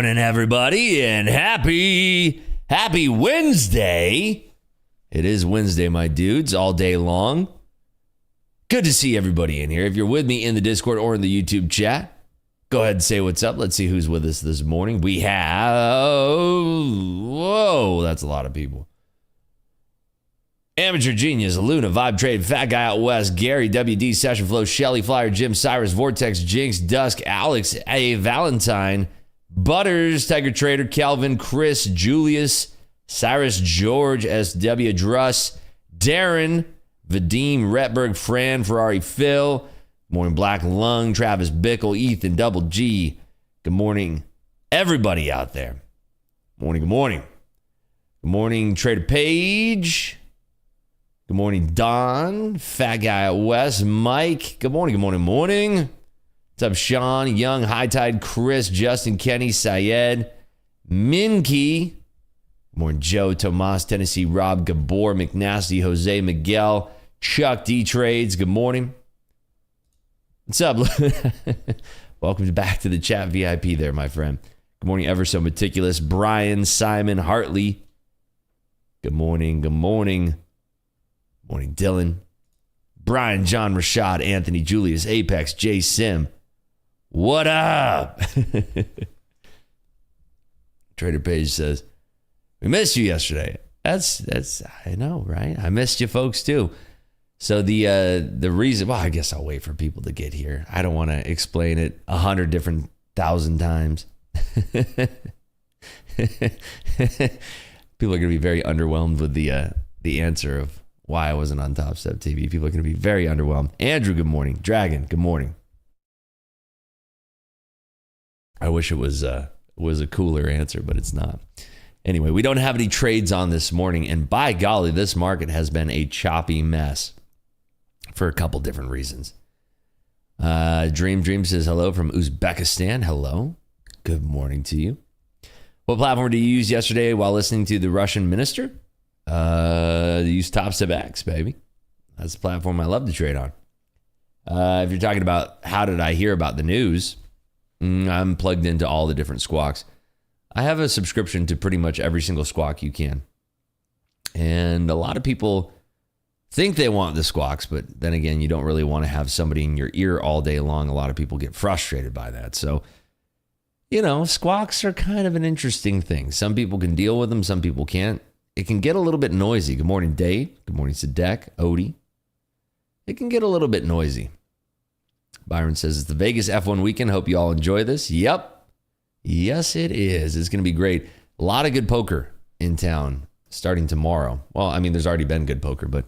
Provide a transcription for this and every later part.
morning, everybody, and happy Wednesday. It is Wednesday, my dudes, all day long. Good to see everybody in here. If you're with me in the Discord or in the YouTube chat, go ahead and say what's up. Let's see who's with us this morning. We have... Whoa, that's a lot of people. Amateur Genius, Luna, Vibe Trade, Fat Guy Out West, Gary, WD, Session Flow, Shelly, Flyer, Jim, Cyrus, Vortex, Jinx, Dusk, Alex, A, Valentine, Butters, Tiger Trader, Calvin, Chris, Julius, Cyrus, George, SW, Druss, Darren, Vadim, Retberg, Fran, Ferrari, Phil, Morning Black Lung, Travis Bickle, Ethan, Double G. Good morning, everybody out there. Morning, good morning. Good morning, Trader Page. Good morning, Don, Fat Guy Out West, Mike. Good morning, morning. What's up, Sean, Young, High Tide, Chris, Justin, Kenny, Syed, Minky. Good morning, Joe, Tomas, Tennessee, Rob, Gabor, McNasty, Jose, Miguel, Chuck, D-Trades. Good morning. What's up? Welcome back to the chat VIP there, my friend. Good morning, Ever So Meticulous, Brian, Simon, Hartley. Good morning, Morning, Dylan. Brian, John, Rashad, Anthony, Julius, Apex, J Sim. What up? Trader Page says, we missed you yesterday. That's I know, right? I missed you folks too. So the reason, well, I guess I'll wait for people to get here. I don't want to explain it 100 different thousand times. People are going to be very underwhelmed with the answer of why I wasn't on Top Step TV. People are going to be very underwhelmed. Andrew, good morning. Dragon, good morning. I wish it was a cooler answer, but it's not. Anyway, we don't have any trades on this morning, and by golly, this market has been a choppy mess for a couple different reasons. Dream says hello from Uzbekistan. Hello. Good morning to you. What platform did you use yesterday while listening to the Russian minister? Use Top Step X, baby. That's the platform I love to trade on. If you're talking about how did I hear about the news, I'm plugged into all the different squawks. I have a subscription to pretty much every single squawk you can. And a lot of people think they want the squawks, but then again, you don't really want to have somebody in your ear all day long. A lot of people get frustrated by that. So, squawks are kind of an interesting thing. Some people can deal with them, some people can't. It can get a little bit noisy. Good morning, Dave. Good morning, Sadek, Odie. It can get a little bit noisy. Byron says, it's the Vegas F1 weekend. Hope you all enjoy this. Yep. Yes, it is. It's going to be great. A lot of good poker in town starting tomorrow. Well, I mean, there's already been good poker, but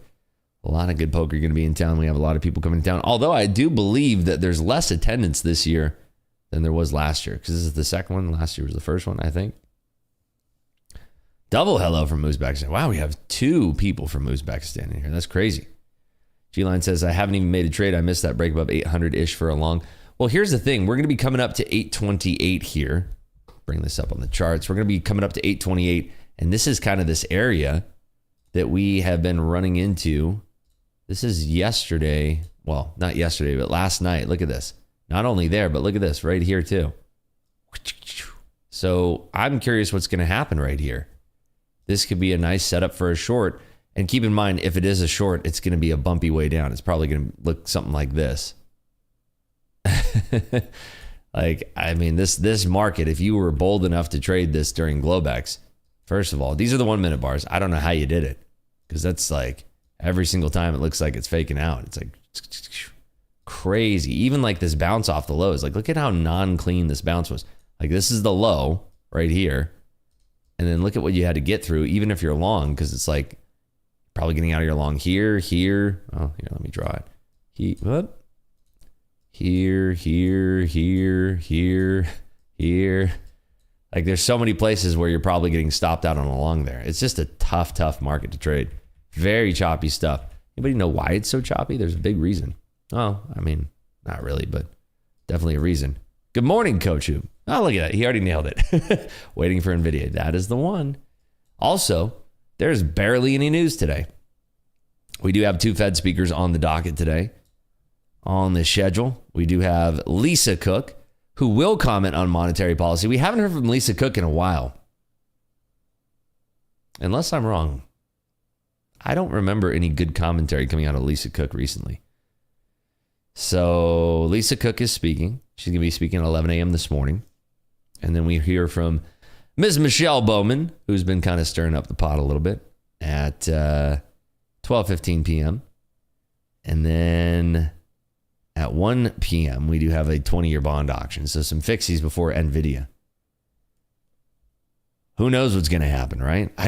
a lot of good poker going to be in town. We have a lot of people coming to town. Although I do believe that there's less attendance this year than there was last year, because this is the second one. Last year was the first one, I think. Double hello from Uzbekistan. Wow, we have 2 people from Uzbekistan in here. That's crazy. G-Line says, I haven't even made a trade. I missed that break above 800-ish for a long. Well, here's the thing. We're going to be coming up to 828 here. Bring this up on the charts. We're going to be coming up to 828. And this is kind of this area that we have been running into. This is yesterday. Well, not yesterday, but last night. Look at this. Not only there, but look at this right here too. So I'm curious what's going to happen right here. This could be a nice setup for a short. And keep in mind, if it is a short, it's going to be a bumpy way down. It's probably going to look something like this. This market, if you were bold enough to trade this during Globex, first of all, these are the 1 minute bars. I don't know how you did it, because that's like every single time it looks like it's faking out. It's like crazy. Even like this bounce off the lows. Like, look at how non-clean this bounce was. Like, this is the low right here. And then look at what you had to get through, even if you're long, because it's like probably getting out of your long here. Oh, here, let me draw it. Here. Like, there's so many places where you're probably getting stopped out on a long there. It's just a tough market to trade. Very choppy stuff. Anybody know why it's so choppy? There's a big reason. Oh, I mean, not really, but definitely a reason. Good morning, Coach Hoop. Oh, look at that. He already nailed it. Waiting for NVIDIA. That is the one. Also, there's barely any news today. We do have 2 Fed speakers on the docket today. On the schedule, we do have Lisa Cook, who will comment on monetary policy. We haven't heard from Lisa Cook in a while. Unless I'm wrong. I don't remember any good commentary coming out of Lisa Cook recently. So Lisa Cook is speaking. She's going to be speaking at 11 a.m. this morning. And then we hear from Ms. Michelle Bowman, who's been kind of stirring up the pot a little bit, at 12:15 p.m. And then at 1 p.m., we do have a 20-year bond auction. So some fixies before NVIDIA. Who knows what's going to happen, right? I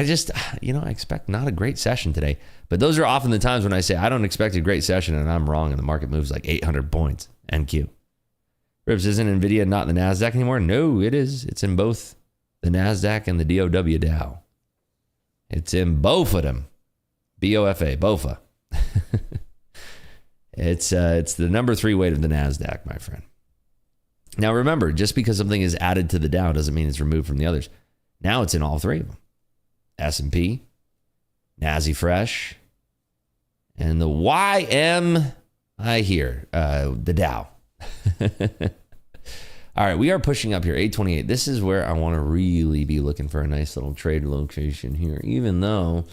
expect not a great session today. But those are often the times when I say I don't expect a great session and I'm wrong and the market moves like 800 points. NQ. Rips, isn't NVIDIA not in the NASDAQ anymore? No, it is. It's in both the NASDAQ and the DOW Dow. It's in both of them. BOFA, BOFA. It's the number 3 weight of the NASDAQ, my friend. Now remember, just because something is added to the Dow doesn't mean it's removed from the others. Now it's in all 3 of them. S&P, Nazi Fresh, and the YM, the Dow. All right, we are pushing up here, 828. This is where I want to really be looking for a nice little trade location here, even though,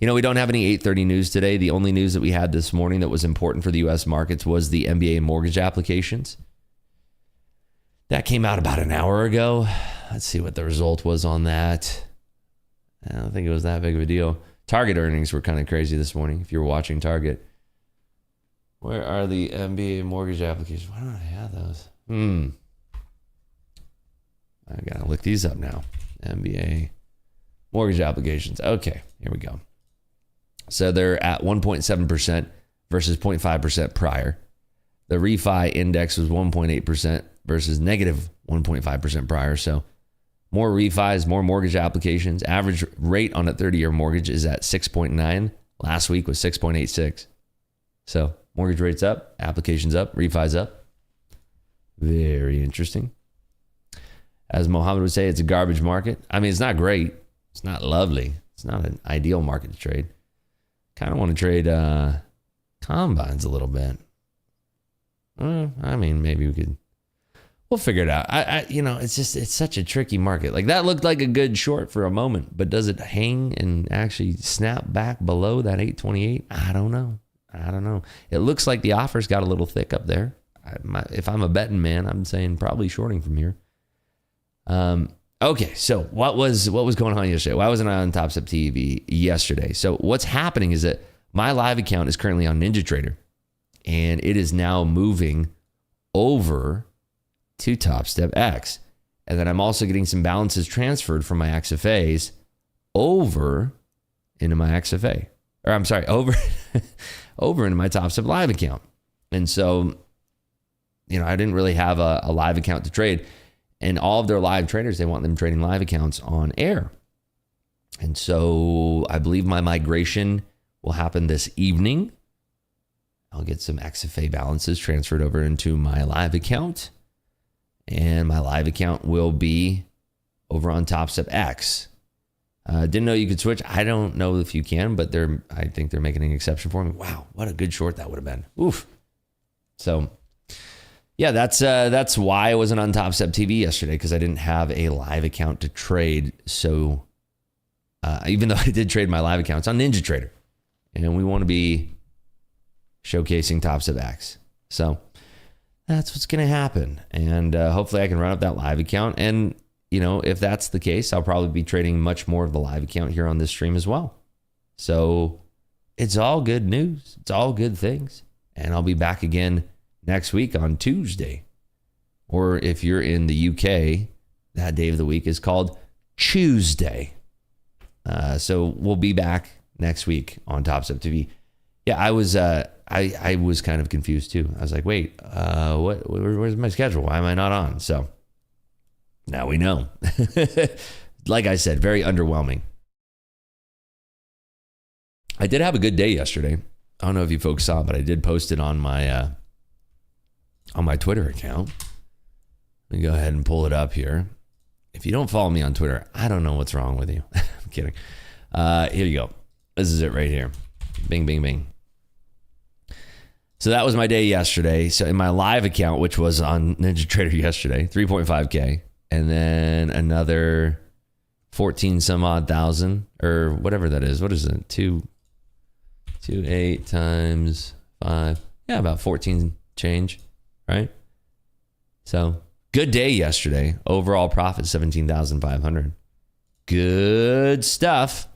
we don't have any 830 news today. The only news that we had this morning that was important for the U.S. markets was the MBA mortgage applications. That came out about an hour ago. Let's see what the result was on that. I don't think it was that big of a deal. Target earnings were kind of crazy this morning, if you were watching Target. Where are the MBA mortgage applications? Why don't I have those? I got to look these up now. MBA mortgage applications. Okay, here we go. So they're at 1.7% versus 0.5% prior. The refi index was 1.8% versus negative 1.5% prior. So more refis, more mortgage applications. Average rate on a 30-year mortgage is at 6.9. Last week was 6.86. So mortgage rates up, applications up, refis up. Very interesting. As Mohammed would say, it's a garbage market. I mean, it's not great. It's not lovely. It's not an ideal market to trade. Kind of want to trade combines a little bit. I mean, maybe we'll figure it out. It's such a tricky market. Like that looked like a good short for a moment, but does it hang and actually snap back below that 828? I don't know. It looks like the offers got a little thick up there. If I'm a betting man, I'm saying probably shorting from here. Okay, so what was going on yesterday? Why wasn't I on Top Step TV yesterday? So what's happening is that my live account is currently on NinjaTrader, and it is now moving over to Top Step X. And then I'm also getting some balances transferred from my XFAs over into my XFA. Or I'm sorry, over into my Top Step live account. And so, I didn't really have a live account to trade. And all of their live traders, they want them trading live accounts on air. And so I believe my migration will happen this evening. I'll get some XFA balances transferred over into my live account. And my live account will be over on Top Step X. Didn't know you could switch. I don't know if you can, but I think they're making an exception for me. Wow, what a good short that would have been. Oof. So yeah, that's why I wasn't on Top Step TV yesterday, because I didn't have a live account to trade. So even though I did trade my live account, it's on NinjaTrader, and we want to be showcasing Top Step X. So that's what's going to happen, and hopefully I can run up that live account. And if that's the case, I'll probably be trading much more of the live account here on this stream as well. So it's all good news. It's all good things, and I'll be back again next week on Tuesday. Or if you're in the UK, that day of the week is called Tuesday. So we'll be back next week on Top Step TV. Yeah, I was kind of confused too. I was like, wait, where's my schedule? Why am I not on? So now we know. Like I said, very underwhelming. I did have a good day yesterday. I don't know if you folks saw, but I did post it on my Twitter account. Let me go ahead and pull it up here. If you don't follow me on Twitter, I don't know what's wrong with you. I'm kidding. Here you go. This is it right here. Bing, bing, bing. So that was my day yesterday. So in my live account, which was on NinjaTrader yesterday, 3.5K, and then another 14 some odd thousand, or whatever that is. What is it? 228 times 5. Yeah, about 14 change, right? So good day yesterday. Overall profit 17,500. Good stuff.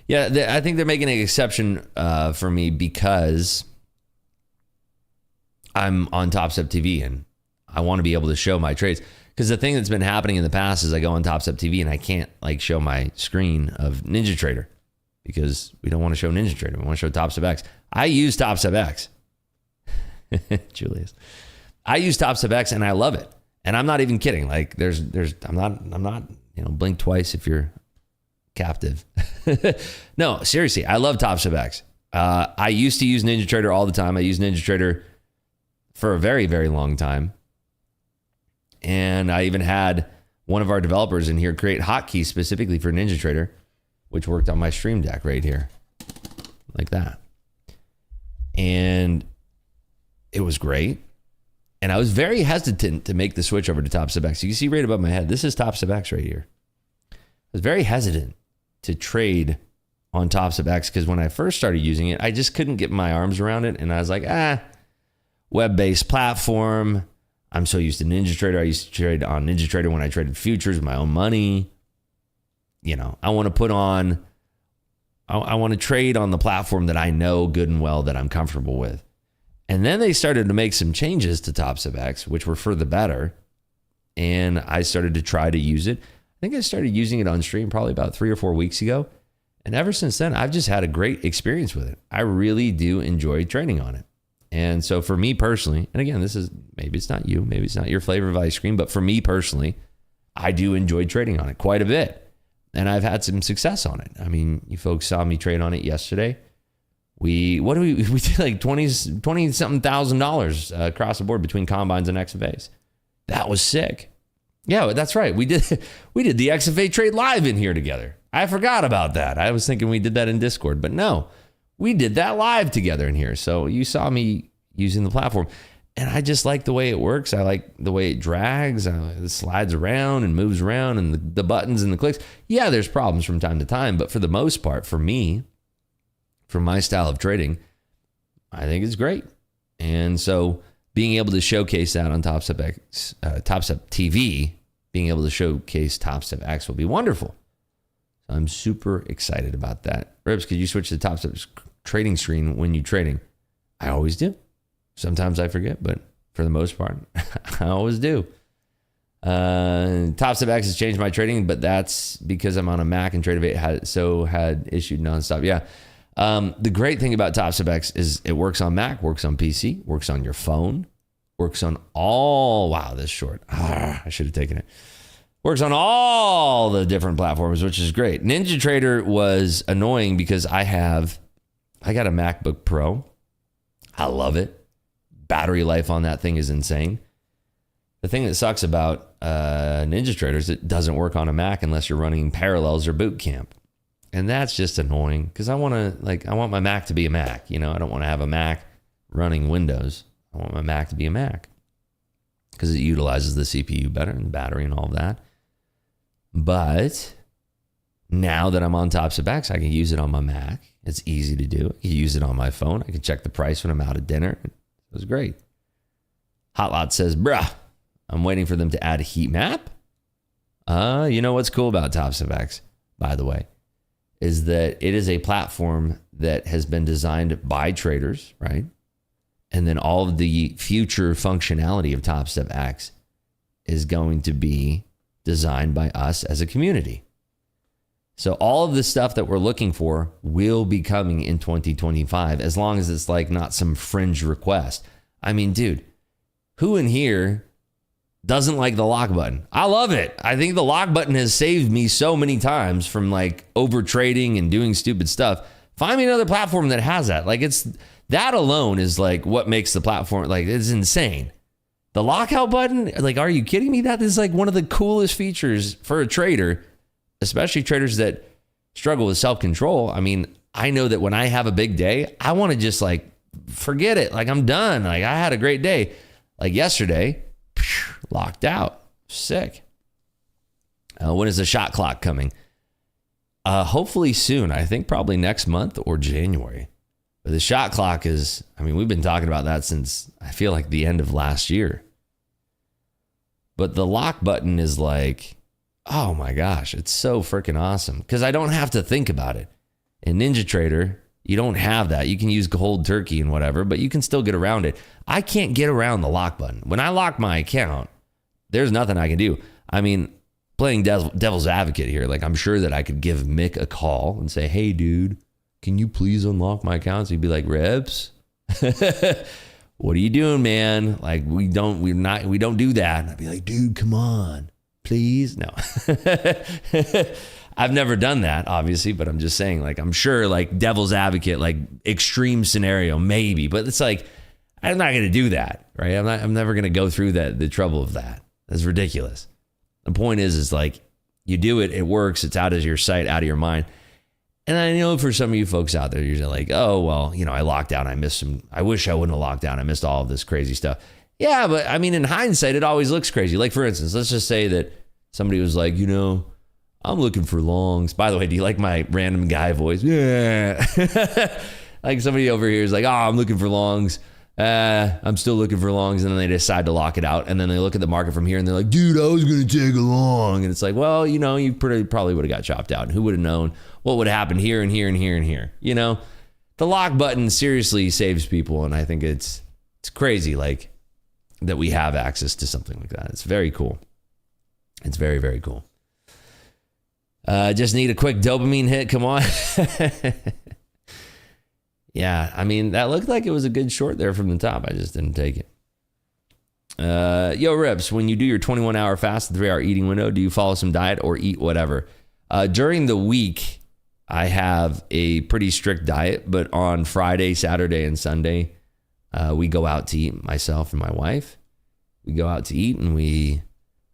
Yeah, I think they're making an exception for me because I'm on TopStep TV and I want to be able to show my trades. Because the thing that's been happening in the past is I go on TopStep TV and I can't like show my screen of NinjaTrader because we don't want to show NinjaTrader. We want to show TopStep X. I use TopStep X. Julius. I use TopStep X and I love it. And I'm not even kidding. Like I'm not, blink twice if you're captive. No, seriously, I love TopStep X. I used to use NinjaTrader all the time. I use NinjaTrader for a very, very long time. And I even had one of our developers in here create hotkeys specifically for NinjaTrader, which worked on my Stream Deck right here, like that. And it was great. And I was very hesitant to make the switch over to TopStep X. You can see right above my head, this is TopStep X right here. I was very hesitant to trade on TopStep X because when I first started using it, I just couldn't get my arms around it. And I was like, web-based platform. I'm so used to NinjaTrader. I used to trade on NinjaTrader when I traded futures with my own money. I want to I want to trade on the platform that I know good and well that I'm comfortable with. And then they started to make some changes to TopStep X, which were for the better. And I started to try to use it. I think I started using it on stream probably about 3 or 4 weeks ago. And ever since then, I've just had a great experience with it. I really do enjoy trading on it. And so for me personally, and again, maybe it's not you, maybe it's not your flavor of ice cream, but for me personally, I do enjoy trading on it quite a bit. And I've had some success on it. I mean, you folks saw me trade on it yesterday. We did like 20 something $1,000 across the board between combines and XFAs. That was sick. Yeah, that's right. We did the XFA trade live in here together. I forgot about that. I was thinking we did that in Discord, but no. We did that live together in here. So you saw me using the platform. And I just like the way it works. I like the way it drags. It slides around and moves around and the buttons and the clicks. Yeah, there's problems from time to time. But for the most part, for me, for my style of trading, I think it's great. And so being able to showcase that on TopStep TV, being able to showcase TopStep X will be wonderful. I'm super excited about that. Ribs, could you switch to TopStep trading screen when you're trading? I always do. Sometimes I forget, but for the most part, I always do. TopStep X has changed my trading, but that's because I'm on a Mac and Tradeovate had issued nonstop. Yeah. The great thing about TopStep X is it works on Mac, works on PC, works on your phone, works on all. Wow, this is short. I should have taken it. Works on all the different platforms, which is great. NinjaTrader was annoying because I got a MacBook Pro. I love it. Battery life on that thing is insane. The thing that sucks about NinjaTrader is it doesn't work on a Mac unless you're running Parallels or Boot Camp. And that's just annoying because I want my Mac to be a Mac. I don't want to have a Mac running Windows. I want my Mac to be a Mac because it utilizes the CPU better and the battery and all of that. But now that I'm on TopStep X, I can use it on my Mac. It's easy to do. I can use it on my phone. I can check the price when I'm out at dinner. It was great. Hotlot says, bruh, I'm waiting for them to add a heat map. You know what's cool about TopStep X, by the way, is that it is a platform that has been designed by traders, right? And then all of the future functionality of TopStep X is going to be designed by us as a community. So all of the stuff that we're looking for will be coming in 2025, as long as it's like not some fringe request. I mean, dude, who in here doesn't like the lock button? I love it. I think the lock button has saved me so many times from like over trading and doing stupid stuff. Find me another platform that has that. Like that alone is like what makes the platform, like it's insane. The lockout button, like, are you kidding me? That is like one of the coolest features for a trader, especially traders that struggle with self-control. I mean, I know that when I have a big day, I want to just like forget it. Like, I'm done. Like, I had a great day. Like yesterday, locked out. Sick. When is the shot clock coming? Hopefully soon. I think probably next month or January. But the shot clock is, I mean, we've been talking about that since I feel like the end of last year. But the lock button is like, oh my gosh, it's so freaking awesome. Because I don't have to think about it. In NinjaTrader, you don't have that. You can use cold turkey and whatever, but you can still get around it. I can't get around the lock button. When I lock my account, there's nothing I can do. I mean, playing devil's advocate here, like I'm sure that I could give Mick a call and say, hey, dude, can you please unlock my account? So he'd be like, Rebs, what are you doing, man? Like, we don't do that. And I'd be like, dude, come on, please. No. I've never done that, obviously, but I'm just saying, like, I'm sure, like, devil's advocate, like, extreme scenario, maybe. But it's like, I'm not going to do that, right? I'm never going to go through the trouble of that. That's ridiculous. The point is like, you do it, it works, it's out of your sight, out of your mind. And I know for some of you folks out there, you're like, oh, well, you know, I locked out, I missed I wish I wouldn't have locked out, I missed all of this crazy stuff. Yeah, but I mean, in hindsight, it always looks crazy. Like, for instance, let's just say that somebody was like, you know, I'm looking for longs. By the way, do you like my random guy voice? Yeah. Like somebody over here is like, oh, I'm looking for longs. I'm still looking for longs. And then they decide to lock it out. And then they look at the market from here and they're like, dude, I was going to take a long. And it's like, well, you know, you probably would have got chopped out. And who would have known what would happen here and here and here and here? You know, the lock button seriously saves people. And I think it's crazy, like, that we have access to something like that. It's very cool. It's very, very cool. Just need a quick dopamine hit. Come on. Yeah, I mean, that looked like it was a good short there from the top. I just didn't take it. Yo, Rips, when you do your 21-hour fast and 3-hour eating window, do you follow some diet or eat whatever? During the week, I have a pretty strict diet, but on Friday, Saturday, and Sunday, we go out to eat, myself and my wife. We go out to eat, and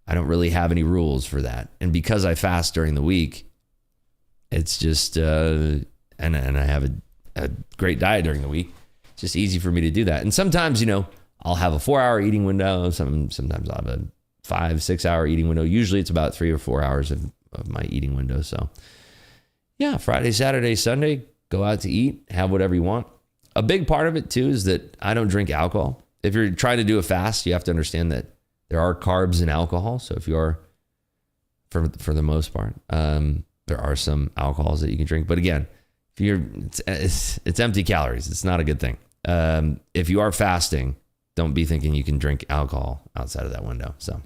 I don't really have any rules for that. And because I fast during the week, it's just, and I have a great diet during the week. It's just easy for me to do that. And sometimes, you know, I'll have a 4-hour eating window. Sometimes I'll have a 5-6 hour eating window. Usually it's about 3 or 4 hours of my eating window. So yeah, Friday, Saturday, Sunday, go out to eat, have whatever you want. A big part of it too is that I don't drink alcohol. If you're trying to do a fast, you have to understand that there are carbs in alcohol. So if you are, for the most part, there are some alcohols that you can drink. But again, if it's empty calories. It's not a good thing. If you are fasting, don't be thinking you can drink alcohol outside of that window. So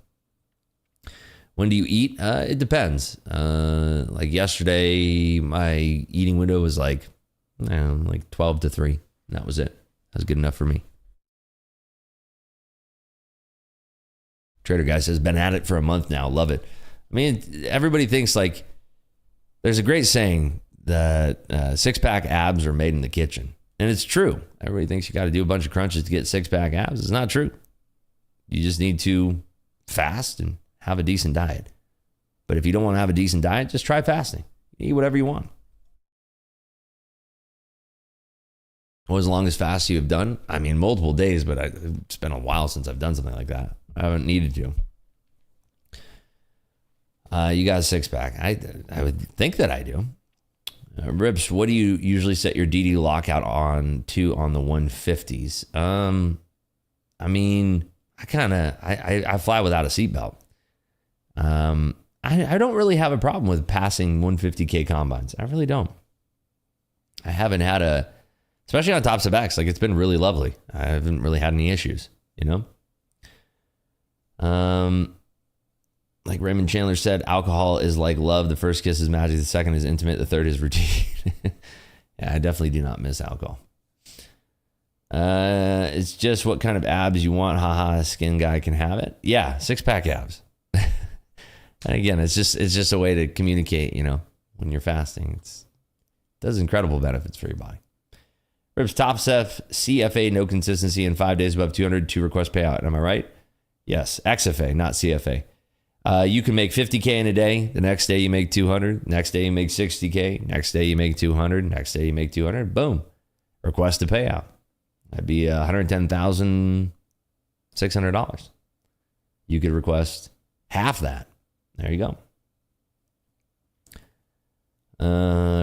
when do you eat? It depends. Like yesterday, my eating window was like 12 to 3. That was it. That was good enough for me. Trader Guy says, been at it for a month now. Love it. I mean, everybody thinks like, there's a great saying that 6-pack abs are made in the kitchen. And it's true. Everybody thinks you got to do a bunch of crunches to get 6-pack abs. It's not true. You just need to fast and have a decent diet. But if you don't want to have a decent diet, just try fasting. Eat whatever you want. What was the longest fast you have done? I mean, multiple days, but it's been a while since I've done something like that. I haven't needed to. You got a 6-pack. I would think that I do. Rips, what do you usually set your DD lockout on the 150s? I mean, I fly without a seatbelt. I don't really have a problem with passing 150K combines. I really don't. I haven't had especially on tops of X, like it's been really lovely. I haven't really had any issues, you know? Like Raymond Chandler said, alcohol is like love. The first kiss is magic. The second is intimate. The third is routine. Yeah, I definitely do not miss alcohol. It's just what kind of abs you want. Haha, skin guy can have it. Yeah, 6-pack abs. And again, it's just a way to communicate, you know, when you're fasting. It does incredible benefits for your body. Rips, top CFA, no consistency in 5 days above 200 to request payout. Am I right? Yes, XFA, not CFA. You can make 50K in a day. The next day you make 200. Next day you make 60K. Next day you make 200. Next day you make 200. Boom. Request a payout. That'd be $110,600. You could request half that. There you go.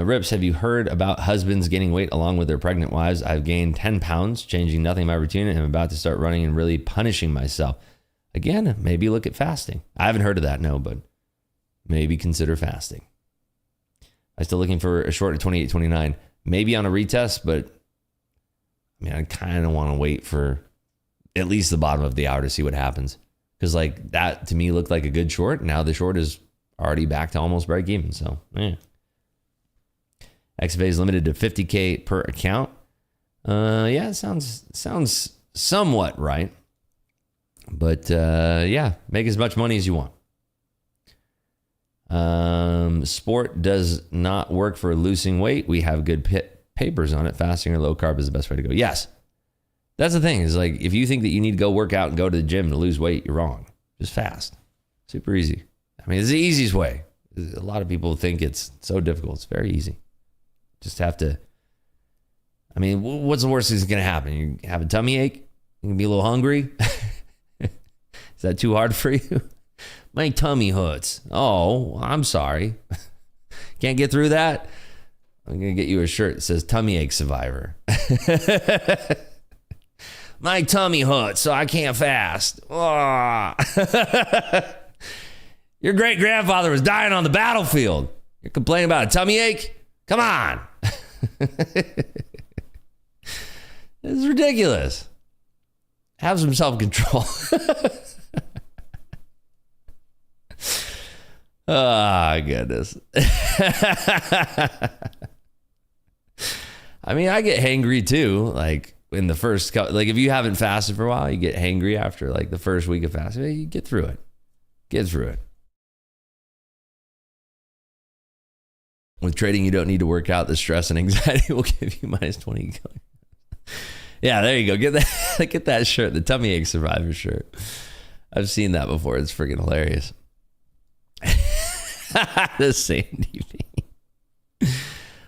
Rips, have you heard about husbands gaining weight along with their pregnant wives? I've gained 10 pounds, changing nothing in my routine, and I'm about to start running and really punishing myself. Again, maybe look at fasting. I haven't heard of that, no, but maybe consider fasting. I'm still looking for a short at 28, 29. Maybe on a retest, but I mean, I kind of want to wait for at least the bottom of the hour to see what happens. Because like that to me looked like a good short. Now the short is already back to almost break even. So, yeah. XFA is limited to 50K per account. Yeah, it sounds somewhat right. But yeah, make as much money as you want. Sport does not work for losing weight. We have good papers on it. Fasting or low carb is the best way to go. Yes. That's the thing is like, if you think that you need to go work out and go to the gym to lose weight, you're wrong. Just fast. Super easy. I mean, it's the easiest way. A lot of people think it's so difficult. It's very easy. Just have to, I mean, what's the worst that's going to happen? You have a tummy ache? You can be a little hungry? Is that too hard for you? My tummy hurts. Oh, I'm sorry. Can't get through that? I'm going to get you a shirt that says tummy ache survivor. My tummy hurts, so I can't fast. Oh. Your great grandfather was dying on the battlefield. You're complaining about a tummy ache? Come on. This is ridiculous. Have some self-control. Oh, goodness. I mean, I get hangry too. Like in the first couple, like if you haven't fasted for a while, you get hangry after like the first week of fasting. You get through it. Get through it. With trading, you don't need to work out. The stress and anxiety will give you minus 20. Yeah, there you go. Get that shirt, the tummy ache survivor shirt. I've seen that before. It's freaking hilarious. The Sandy thing.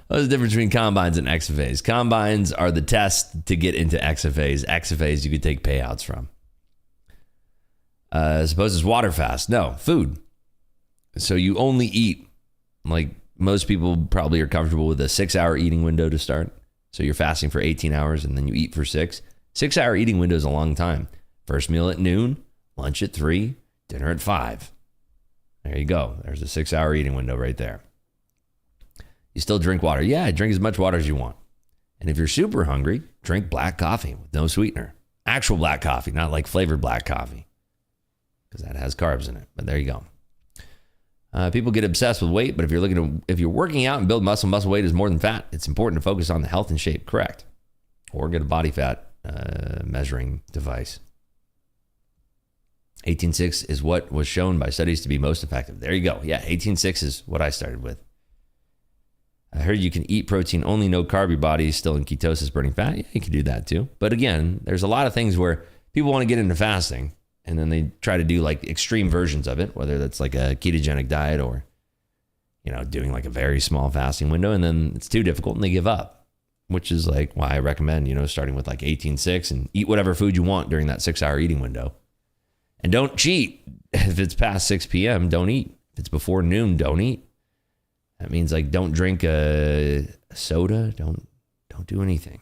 What's the difference between combines and XFAs? Combines are the test to get into XFAs. XFAs you could take payouts from. Suppose it's water fast. No, food. So you only eat, like most people probably are comfortable with a 6-hour eating window to start. So you're fasting for 18 hours and then you eat for 6. 6-hour eating window is a long time. First meal at noon, lunch at 3, dinner at 5. There you go. There's a 6-hour eating window right there. You still drink water. Yeah, drink as much water as you want. And if you're super hungry, drink black coffee with no sweetener. Actual black coffee, not like flavored black coffee, because that has carbs in it. But there you go. People get obsessed with weight, but if you're working out and build muscle weight is more than fat. It's important to focus on the health and shape. Correct. Or get a body fat measuring device. 18.6 is what was shown by studies to be most effective. There you go. Yeah, 18.6 is what I started with. I heard you can eat protein only, no carb. Your body is still in ketosis, burning fat. Yeah, you can do that too. But again, there's a lot of things where people want to get into fasting and then they try to do like extreme versions of it, whether that's like a ketogenic diet or, doing like a very small fasting window, and then it's too difficult and they give up, which is like why I recommend, starting with like 18.6 and eat whatever food you want during that 6-hour eating window. And don't cheat. If it's past 6 p.m., don't eat. If it's before noon, don't eat. That means like don't drink a soda. Don't do anything.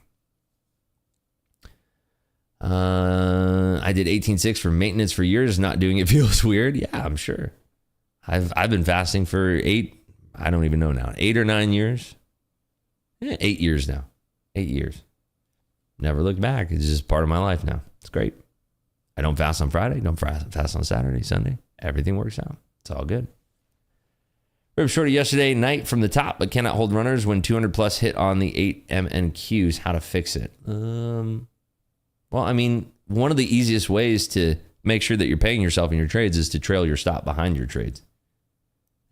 I did 18.6 for maintenance for years. Not doing it feels weird. Yeah, I'm sure. I've been fasting for 8 or 9 years. 8 years now. 8 years. Never looked back. It's just part of my life now. It's great. I don't fast on Friday. Don't fast on Saturday, Sunday. Everything works out. It's all good. Rip Shorty yesterday night from the top, but cannot hold runners when 200 plus hit on the 8 MNQs. How to fix it? Well, I mean, one of the easiest ways to make sure that you're paying yourself in your trades is to trail your stop behind your trades.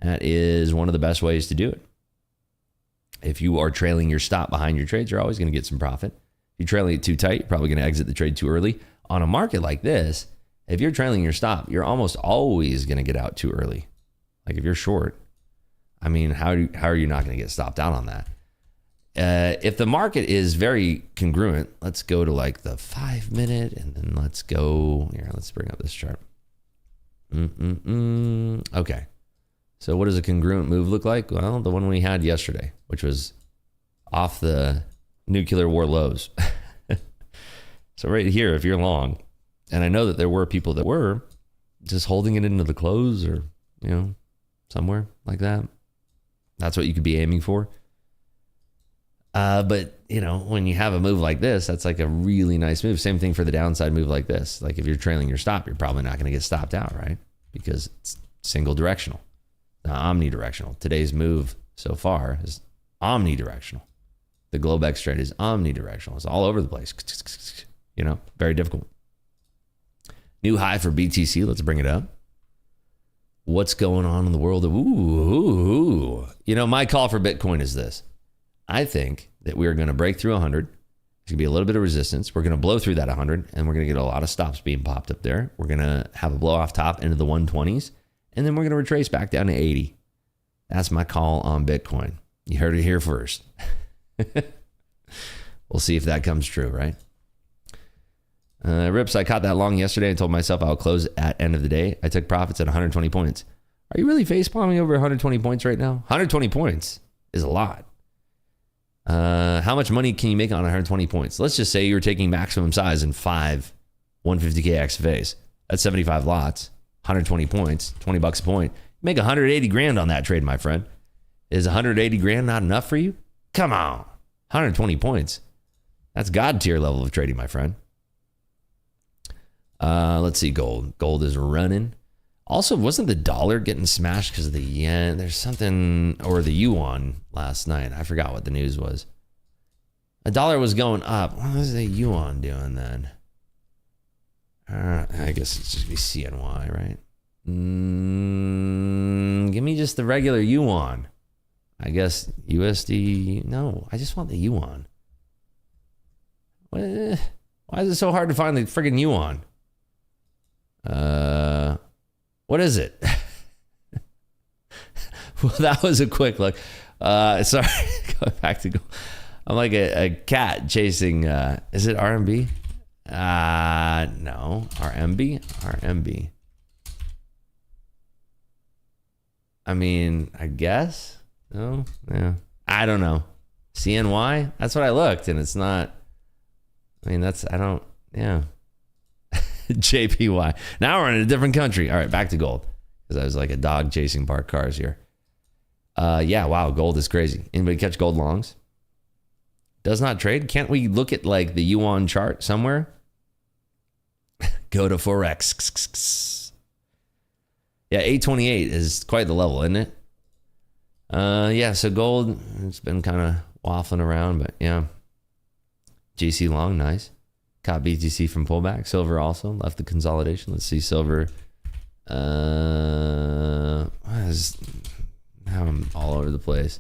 That is one of the best ways to do it. If you are trailing your stop behind your trades, you're always going to get some profit. If you're trailing it too tight, you're probably going to exit the trade too early. On a market like this, if you're trailing your stop, you're almost always going to get out too early. Like if you're short, I mean, how are you not going to get stopped out on that? If the market is very congruent, let's go to like the 5 minute, and then let's go here. Let's bring up this chart. Okay. So what does a congruent move look like? Well, the one we had yesterday, which was off the nuclear war lows. So right here, if you're long, and I know that there were people that were just holding it into the close, or, somewhere like that. That's what you could be aiming for. But when you have a move like this, that's like a really nice move. Same thing for the downside move like this. Like if you're trailing your stop, you're probably not going to get stopped out, right? Because it's single directional, not omnidirectional. Today's move so far is omnidirectional. The Globex trade is omnidirectional. It's all over the place. Very difficult. New high for BTC. Let's bring it up. What's going on in the world of my call for Bitcoin is this. I think that we are going to break through 100. There's going to be a little bit of resistance. We're going to blow through that 100, and we're going to get a lot of stops being popped up there. We're going to have a blow off top into the 120s, and then we're going to retrace back down to 80. That's my call on Bitcoin. You heard it here first. We'll see if that comes true, right? Rips, I caught that long yesterday and told myself I'll close at end of the day. I took profits at 120 points. Are you really face palming over 120 points right now? 120 points is a lot. How much money can you make on 120 points? Let's just say you're taking maximum size in 5 150K XFAs. That's 75 lots, 120 points, $20 a point. Make 180 grand on that trade, my friend. Is 180 grand not enough for you? Come on. 120 points. That's God tier level of trading, my friend. Let's see, gold. Gold is running. Also, wasn't the dollar getting smashed because of the yen? There's something, or the yuan last night. I forgot what the news was. The dollar was going up. What was the yuan doing then? I guess it's just be CNY, right? Give me just the regular yuan. I guess USD. No, I just want the yuan. Why is it so hard to find the friggin' yuan? What is it? Well, that was a quick look. Sorry, going back to gold. I'm like a cat chasing, is it RMB? No, RMB. I mean, I guess. No, yeah. I don't know. CNY? That's what I looked, and it's not. I mean, yeah. JPY. Now we're in a different country. All right, back to gold. Because I was like a dog chasing parked cars here. Yeah, wow, gold is crazy. Anybody catch gold longs? Does not trade? Can't we look at like the yuan chart somewhere? Go to Forex. Yeah, 828 is quite the level, isn't it? Yeah, so gold, it's been kind of waffling around, but yeah. GC long, nice. Caught BTC from pullback. Silver also left the consolidation. Let's see silver. Now I'm all over the place.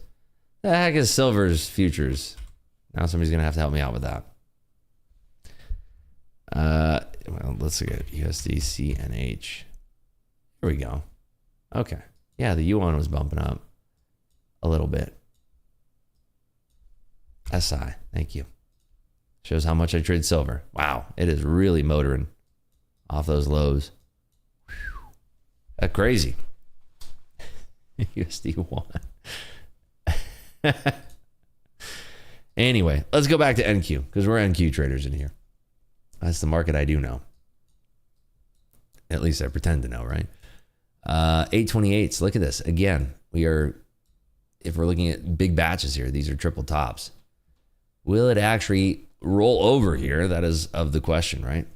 The heck is silver's futures? Now somebody's gonna have to help me out with that. Well, let's look at USD CNH. Here we go. Okay. Yeah, the yuan was bumping up a little bit. SI, thank you. Shows how much I trade silver. Wow, it is really motoring off those lows. That's crazy. USD 1. Anyway, let's go back to NQ because we're NQ traders in here. That's the market I do know. At least I pretend to know, right? 828s. Look at this. Again, if we're looking at big batches here, these are triple tops. Will it actually roll over here? That is of the question, right?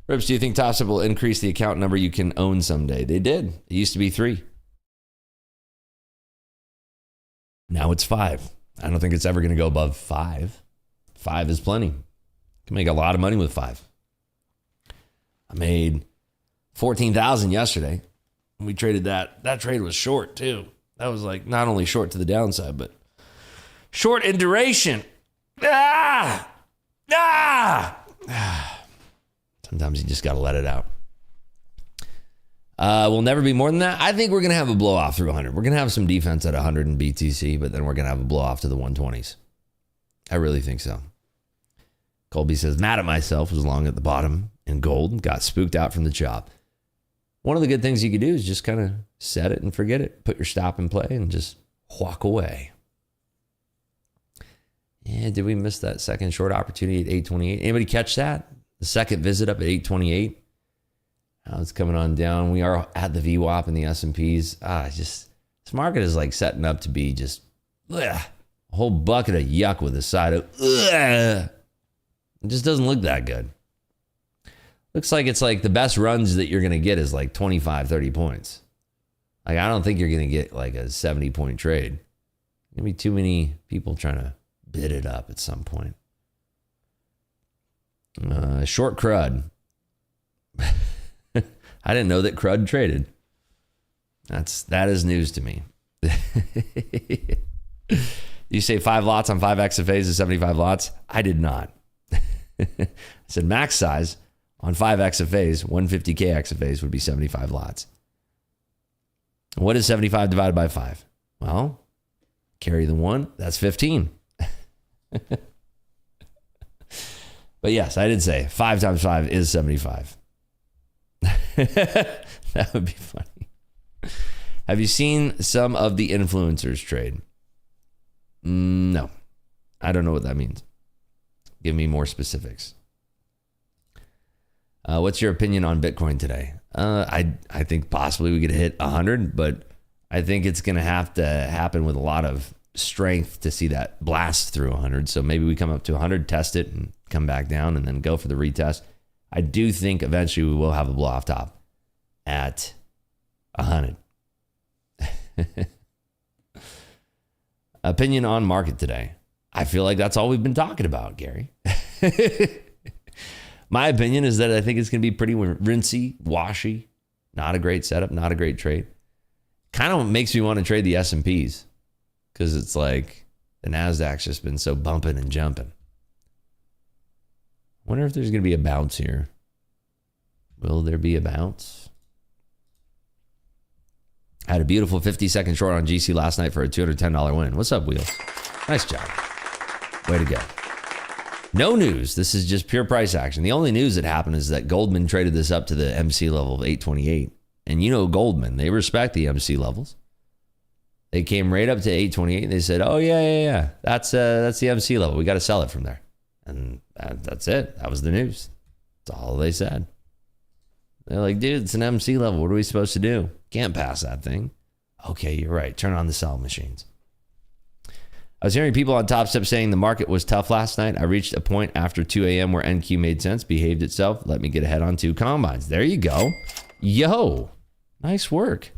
Rips, do you think Topstep will increase the account number you can own someday? They did. It used to be 3. Now it's 5. I don't think it's ever going to go above 5. 5 is plenty. You can make a lot of money with 5. I made 14,000 yesterday. We traded that. That trade was short too. That was like not only short to the downside, but short in duration. Sometimes you just got to let it out. Will never be more than that. I think we're going to have a blow off through 100. We're going to have some defense at 100 in BTC, but then we're going to have a blow off to the 120s. I really think so. Colby says, mad at myself, was long at the bottom in gold, got spooked out from the chop. One of the good things you could do is just kind of set it and forget it. Put your stop in play and just walk away. Yeah, did we miss that second short opportunity at 828? Anybody catch that? The second visit up at 828? Now it's coming on down. We are at the VWAP and the S&Ps. This market is like setting up to be just a whole bucket of yuck with a side of it just doesn't look that good. Looks like it's like the best runs that you're going to get is like 25, 30 points. Like, I don't think you're going to get like a 70-point trade. There's going to be too many people trying to bid it up at some point. Short crud. I didn't know that crud traded. That is news to me. You say 5 lots on 5 XFAs is 75 lots? I did not. I said max size on 5 XFAs, 150K XFAs would be 75 lots. What is 75 divided by 5? Well, carry the 1, that's 15. But yes, I did say 5 times 5 is 75. That would be funny. Have you seen some of the influencers trade? No. I don't know what that means. Give me more specifics. What's your opinion on Bitcoin today? I think possibly we could hit 100, but I think it's going to have to happen with a lot of strength to see that blast through 100. So maybe we come up to 100, test it, and come back down, and then go for the retest. I do think eventually we will have a blow off top at 100. Opinion on market today. I feel like that's all we've been talking about, Gary. My opinion is that I think it's going to be pretty rinsy, washy. Not a great setup, not a great trade. Kind of makes me want to trade the S&Ps because it's like the NASDAQ's just been so bumping and jumping. Wonder if there's going to be a bounce here. Will there be a bounce? I had a beautiful 50-second short on GC last night for a $210 win. What's up, Wheels? Nice job. Way to go. No news. This is just pure price action. The only news that happened is that Goldman traded this up to the MC level of 828. And you know Goldman, they respect the MC levels. They came right up to 828 and they said, oh, yeah. That's the MC level. We got to sell it from there. And that's it. That was the news. That's all they said. They're like, dude, it's an MC level. What are we supposed to do? Can't pass that thing. Okay, you're right. Turn on the sell machines. I was hearing people on Top Step saying the market was tough last night. I reached a point after 2 a.m. where NQ made sense, behaved itself. Let me get ahead on 2 combines. There you go. Yo, nice work.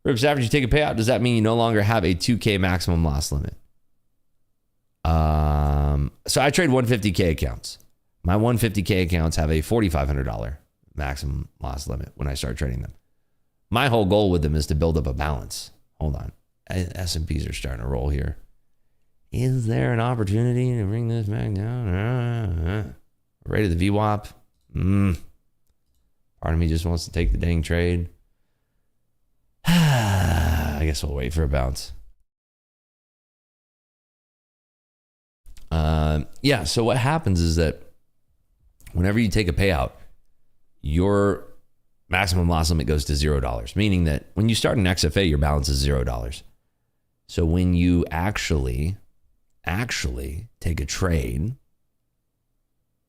Ribs, after you take a payout, does that mean you no longer have a 2K maximum loss limit? So I trade 150K accounts. My 150K accounts have a $4,500 maximum loss limit when I start trading them. My whole goal with them is to build up a balance. Hold on. S&Ps are starting to roll here. Is there an opportunity to bring this back down? Right at the VWAP. Part of me just wants to take the dang trade. I guess we'll wait for a bounce. Yeah, so what happens is that whenever you take a payout, your maximum loss limit goes to $0, meaning that when you start an XFA, your balance is $0. So when you actually take a trade,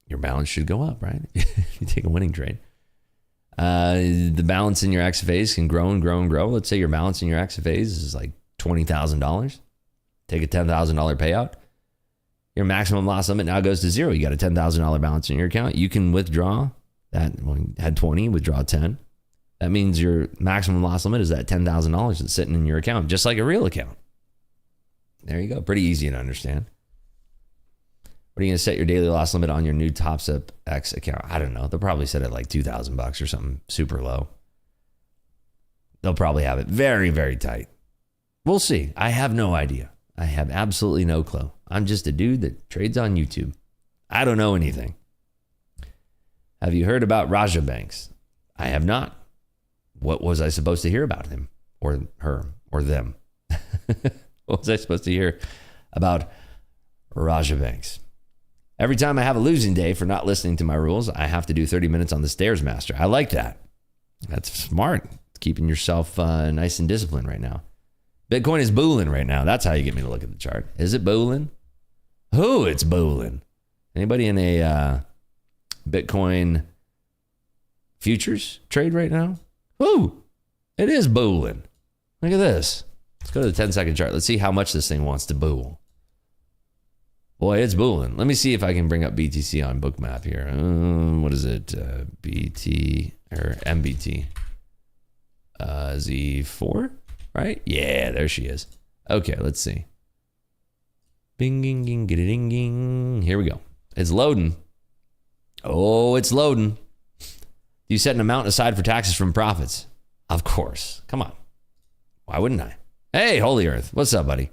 your balance should go up, right? If you take a winning trade. The balance in your XFAs can grow and grow and grow. Let's say your balance in your XFAs is like $20,000. Take a $10,000 payout. Your maximum loss limit now goes to 0. You got a $10,000 balance in your account. You can withdraw that. Well, you had 20, withdraw 10. That means your maximum loss limit is that $10,000 that's sitting in your account, just like a real account. There you go. Pretty easy to understand. What are you going to set your daily loss limit on your new TopStep X account? I don't know. They'll probably set it like $2,000 or something super low. They'll probably have it very, very tight. We'll see. I have no idea. I have absolutely no clue. I'm just a dude that trades on YouTube. I don't know anything. Have you heard about Raja Banks? I have not. what was I supposed to hear about him or her or them? What was I supposed to hear about Raja Banks? Every time I have a losing day for not listening to my rules, I have to do 30 minutes on the Stairs Master. I like that. That's smart. It's keeping yourself nice and disciplined right now. Bitcoin is booling right now. That's how you get me to look at the chart. Is it booling? Who? It's booling. Anybody in a Bitcoin futures trade right now? Who? It is booling. Look at this. Let's go to the 10-second chart. Let's see how much this thing wants to bool. Boy, it's booling. Let me see if I can bring up BTC on Bookmap here. What is it? BT or MBT? Z4, right? Yeah, there she is. Okay, let's see. Bing, ging, ging, ding, ging. Here we go. It's loading. Oh, it's loading. You set an amount aside for taxes from profits. Of course. Come on. Why wouldn't I? Hey, Holy Earth. What's up, buddy?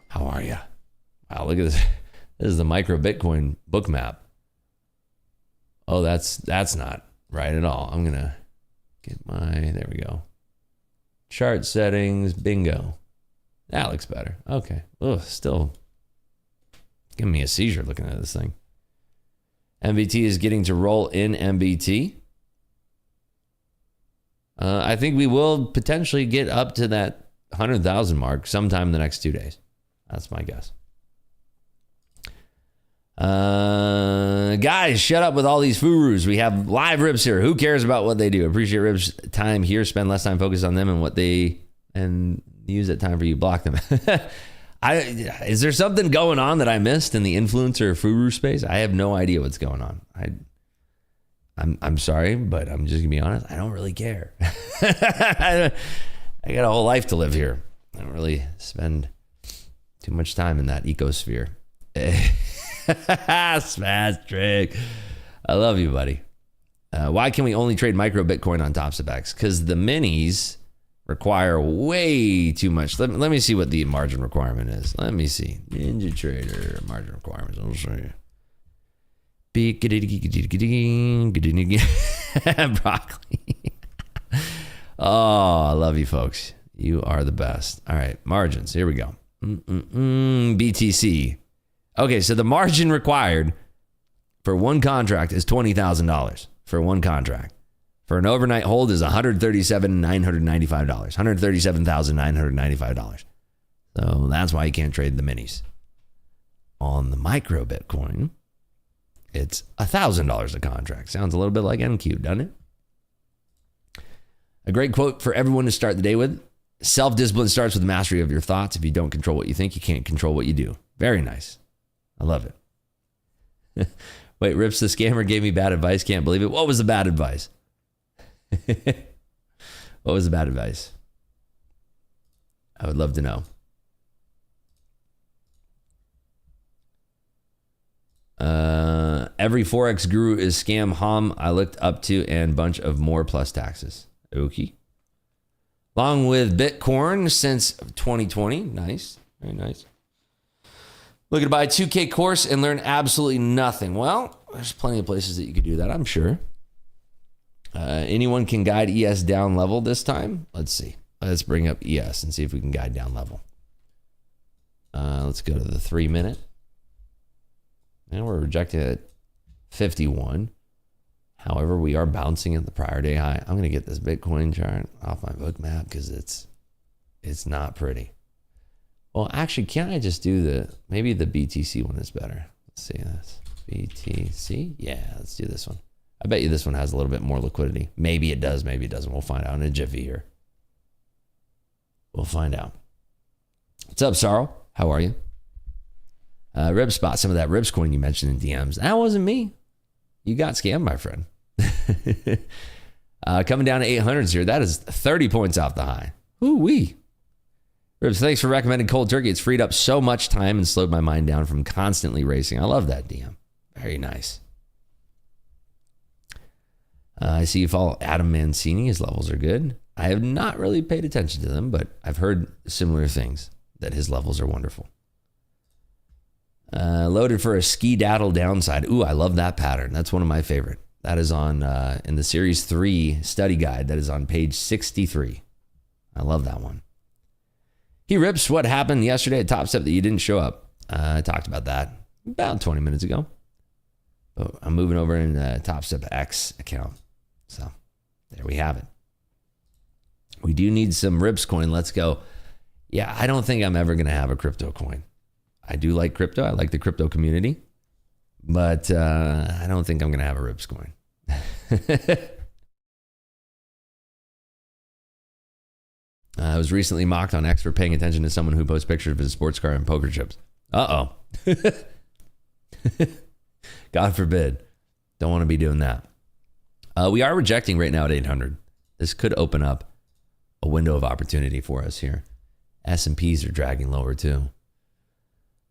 How are you? Wow, look at this. This is the micro Bitcoin book map. Oh, that's not right at all. I'm going to get there we go. Chart settings, bingo. That looks better. Okay. Ugh, still giving me a seizure looking at this thing. MBT is getting to roll in MBT. I think we will potentially get up to that 100,000 mark sometime in the next 2 days. That's my guess. Guys, shut up with all these furus. We have live Rips here. Who cares about what they do? Appreciate Rips' time here. Spend less time focused on them and what they and use that time for you. Block them. Is there something going on that I missed in the influencer furu space? I have no idea what's going on. I'm sorry, but I'm just gonna be honest. I don't really care. I got a whole life to live here. I don't really spend too much time in that ecosphere. Smash trick. I love you, buddy. Why can we only trade micro Bitcoin on top specs? Because the minis require way too much. Let me see what the margin requirement is. Let me see. Ninja Trader margin requirements. I'll show you. Broccoli. Oh, I love you folks. You are the best. All right, margins. Here we go. BTC. Okay, so the margin required for one contract is $20,000 for one contract. For an overnight hold is $137,995. $137,995. So that's why you can't trade the minis. On the micro Bitcoin, it's $1,000 a contract. Sounds a little bit like NQ, doesn't it? A great quote for everyone to start the day with. Self-discipline starts with mastery of your thoughts. If you don't control what you think, you can't control what you do. Very nice. I love it. Wait, Rips the scammer gave me bad advice. Can't believe it. What was the bad advice? What was the bad advice? I would love to know. Every Forex guru is scam hum I looked up to and bunch of more plus taxes. Okay. Along with Bitcoin since 2020. Nice. Very nice. Looking to buy a 2K course and learn absolutely nothing. Well, there's plenty of places that you could do that, I'm sure. Anyone can guide ES down level this time? Let's see. Let's bring up ES and see if we can guide down level. Let's go to the 3 minute. And we're rejected at 51. However, we are bouncing at the prior day high. I'm going to get this Bitcoin chart off my book map because it's not pretty. Well, actually, can't I just do maybe the BTC one is better. Let's see this. BTC? Yeah, let's do this one. I bet you this one has a little bit more liquidity. Maybe it does, maybe it doesn't. We'll find out in a jiffy here. We'll find out. What's up, Sarl? How are you? Rib spot some of that Ribs coin you mentioned in DMs. That wasn't me. You got scammed, my friend. Coming down to 800s here. That is 30 points off the high. Ooh-wee. Ribs, thanks for recommending cold turkey. It's freed up so much time and slowed my mind down from constantly racing. I love that DM. Very nice. I see you follow Adam Mancini. His levels are good. I have not really paid attention to them, but I've heard similar things, that his levels are wonderful. Loaded for a ski-daddle downside. Ooh, I love that pattern. That's one of my favorite. That is on in the Series 3 study guide. That is on page 63. I love that one. He rips what happened yesterday at Top Step that you didn't show up. I talked about that about 20 minutes ago. But I'm moving over in the Top Step X account. So there we have it. We do need some Rips coin. Let's go. Yeah, I don't think I'm ever going to have a crypto coin. I do like crypto. I like the crypto community. But I don't think I'm going to have a Rips coin. I was recently mocked on X for paying attention to someone who posts pictures of his sports car and poker chips. Uh-oh. God forbid. Don't want to be doing that. We are rejecting right now at 800. This could open up a window of opportunity for us here. S&Ps are dragging lower too.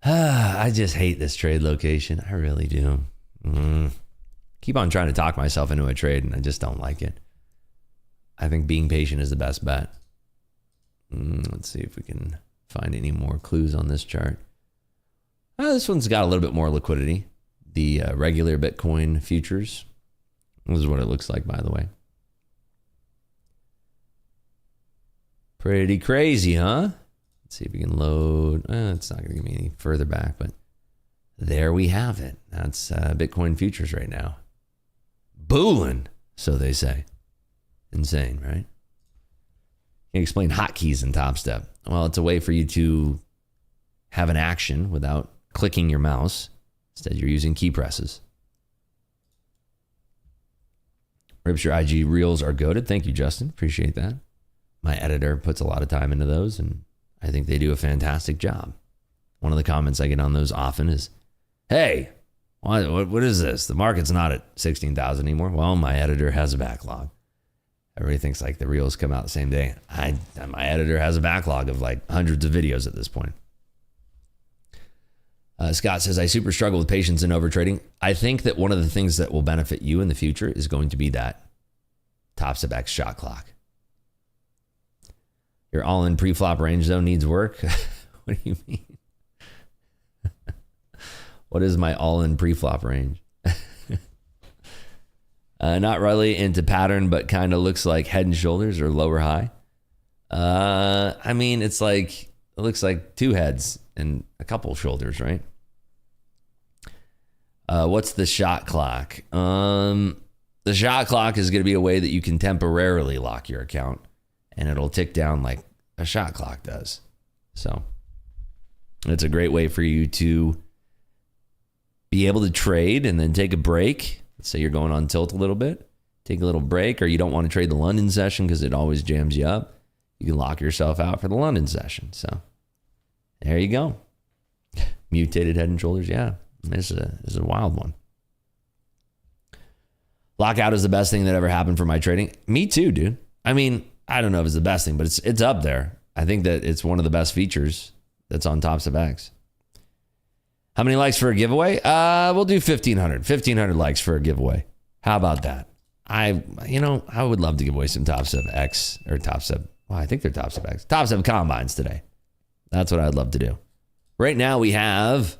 I just hate this trade location. I really do. Keep on trying to talk myself into a trade, and I just don't like it. I think being patient is the best bet. Let's see if we can find any more clues on this chart. This one's got a little bit more liquidity. The regular Bitcoin futures. This is what it looks like, by the way. Pretty crazy, huh? Let's see if we can load. It's not going to give me any further back, but there we have it. That's Bitcoin futures right now. Boolin', so they say. Insane, right? Can you explain hotkeys in Top Step? Well, it's a way for you to have an action without clicking your mouse. Instead, you're using key presses. Rips, your IG reels are goated. Thank you, Justin. Appreciate that. My editor puts a lot of time into those, and I think they do a fantastic job. One of the comments I get on those often is, hey, what is this? The market's not at 16,000 anymore. Well, my editor has a backlog. Everybody thinks like the reels come out the same day. My editor has a backlog of like hundreds of videos at this point. Scott says, I super struggle with patience and overtrading. I think that one of the things that will benefit you in the future is going to be that Top Step X shot clock. Your all-in pre-flop range zone needs work. What do you mean? What is my all-in pre-flop range? Not really into pattern, but kind of looks like head and shoulders or lower high. I mean, it looks like two heads and a couple shoulders, right? What's the shot clock? The shot clock is going to be a way that you can temporarily lock your account, and it'll tick down like a shot clock does. So it's a great way for you to be able to trade and then take a break. Let's say you're going on tilt a little bit, take a little break, or you don't want to trade the London session because it always jams you up. You can lock yourself out for the London session. So there you go. Mutated head and shoulders. Yeah, this is a wild one. Lockout is the best thing that ever happened for my trading. Me too, dude. I mean, I don't know if it's the best thing, but it's up there. I think that it's one of the best features that's on Top Step X. How many likes for a giveaway? We'll do 1,500 likes for a giveaway. How about that? I would love to give away some Top Step X or Top Step. Well, I think they're Top Step X. Top Step Combines today. That's what I'd love to do. Right now we have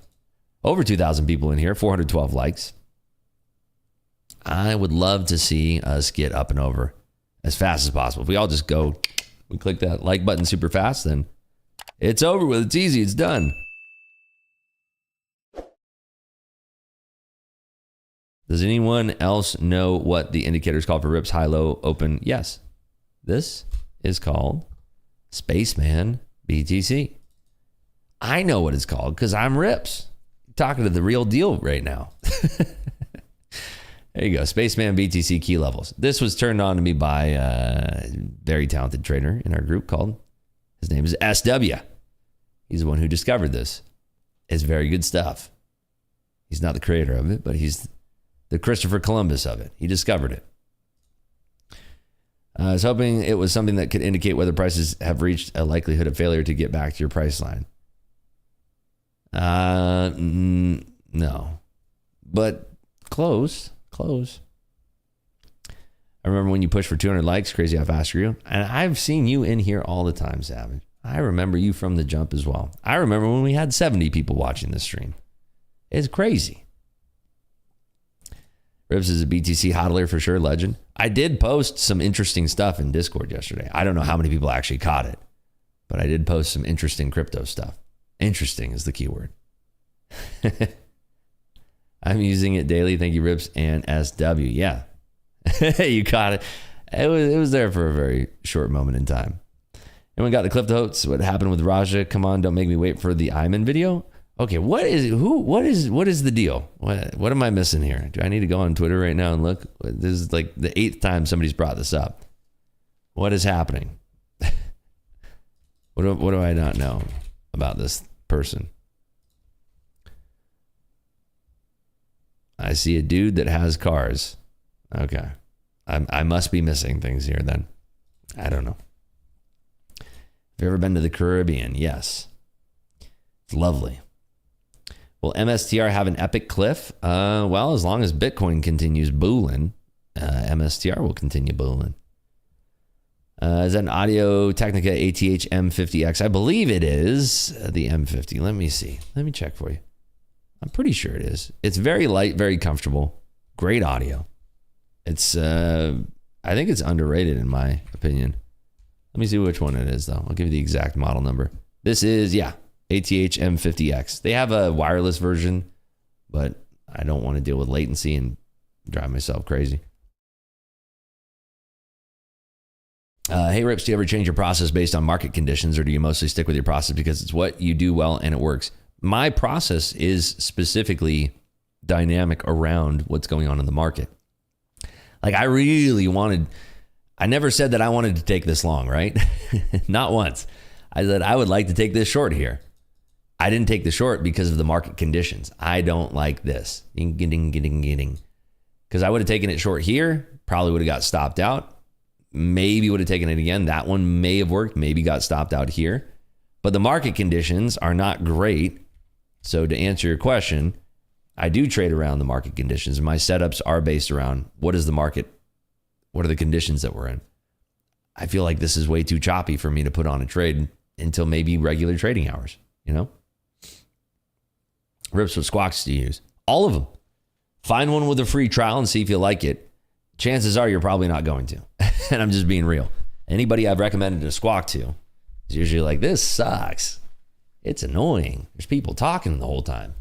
over 2,000 people in here, 412 likes. I would love to see us get up and over as fast as possible. If we all just go, we click that like button super fast, then it's over with. It's easy. It's done. Does anyone else know what the indicator is called for Rips, high, low, open? Yes. This is called Spaceman BTC. I know what it's called because I'm Rips. Talking to the real deal right now. There you go. Spaceman BTC key levels. This was turned on to me by a very talented trader in our group called, his name is SW. He's the one who discovered this. It's very good stuff. He's not the creator of it, but he's the Christopher Columbus of it. He discovered it. I was hoping it was something that could indicate whether prices have reached a likelihood of failure to get back to your price line. No. But close. I remember when you pushed for 200 likes, crazy how fast you grew. And I've seen you in here all the time, Savage. I remember you from the jump as well. I remember when we had 70 people watching this stream. It's crazy. Rips is a BTC hodler for sure, legend. I did post some interesting stuff in Discord yesterday. I don't know how many people actually caught it, but I did post some interesting crypto stuff. Interesting is the keyword. I'm using it daily. Thank you, Rips and SW. Yeah, you caught it. It was there for a very short moment in time. Anyone got the clip notes? What happened with Raja? Come on, don't make me wait for the Iman video. Okay, what is the deal? What am I missing here? Do I need to go on Twitter right now and look? This is like the 8th time somebody's brought this up. What is happening? What do I not know about this person? I see a dude that has cars. Okay. I must be missing things here then. I don't know. Have you ever been to the Caribbean? Yes. It's lovely. Will MSTR have an epic cliff? Well, as long as Bitcoin continues booling, MSTR will continue booling. Is that an Audio Technica ATH M50X? I believe it is the M50. Let me see. Let me check for you. I'm pretty sure it is. It's very light, very comfortable. Great audio. It's, I think it's underrated in my opinion. Let me see which one it is though. I'll give you the exact model number. This is, yeah, ATH M50X. They have a wireless version, but I don't want to deal with latency and drive myself crazy. Hey Rips, do you ever change your process based on market conditions, or do you mostly stick with your process because it's what you do well and it works? My process is specifically dynamic around what's going on in the market. Like I never said that I wanted to take this long, right? Not once. I said I would like to take this short here. I didn't take the short because of the market conditions. I don't like this. Because I would have taken it short here, probably would have got stopped out. Maybe would have taken it again. That one may have worked, maybe got stopped out here. But the market conditions are not great. So to answer your question, I do trade around the market conditions. My setups are based around what is the market, what are the conditions that we're in. I feel like this is way too choppy for me to put on a trade until maybe regular trading hours, you know? Rips, what squawks do you use? All of them. Find one with a free trial and see if you like it. Chances are you're probably not going to. And I'm just being real. Anybody I've recommended a squawk to is usually like, this sucks. It's annoying. There's people talking the whole time.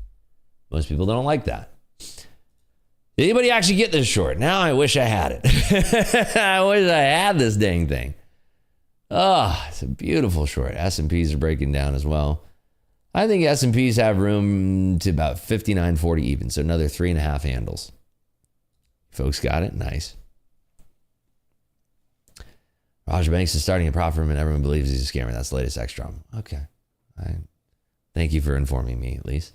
Most people don't like that. Did anybody actually get this short? Now I wish I had it. I wish I had this dang thing. Oh, it's a beautiful short. S&Ps are breaking down as well. I think S&Ps have room to about 59.40 even, so another 3.5 handles. Folks got it? Nice. Roger Banks is starting a prop firm and everyone believes he's a scammer. That's the latest extra. Okay. Thank you for informing me, at least.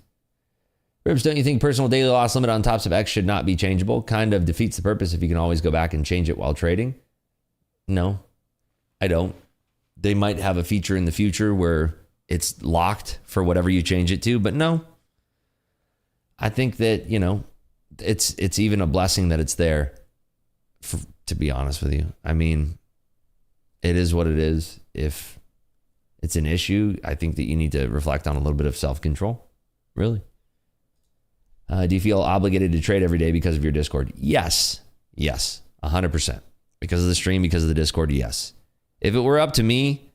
Ribs, don't you think personal daily loss limit on tops of X should not be changeable? Kind of defeats the purpose if you can always go back and change it while trading. No, I don't. They might have a feature in the future where it's locked for whatever you change it to, but no. I think that, you know, it's even a blessing that it's there, to be honest with you. I mean, it is what it is. If it's an issue, I think that you need to reflect on a little bit of self-control. Really. Do you feel obligated to trade every day because of your Discord? Yes. Yes. 100%. Because of the stream, because of the Discord, yes. If it were up to me,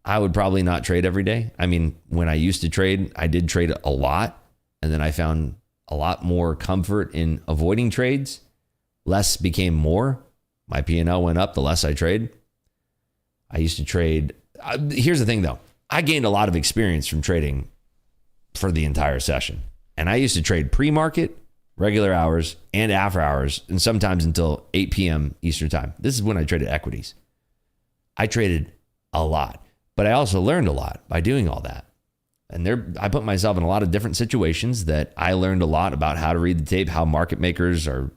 I would probably not trade every day. I mean, when I used to trade, I did trade a lot. And then I found a lot more comfort in avoiding trades. Less became more. My P&L went up the less I trade. I used to trade. Here's the thing, though. I gained a lot of experience from trading for the entire session. And I used to trade pre-market, regular hours, and after hours, and sometimes until 8 p.m. Eastern time. This is when I traded equities. I traded a lot, but I also learned a lot by doing all that. And I put myself in a lot of different situations that I learned a lot about how to read the tape, how market makers are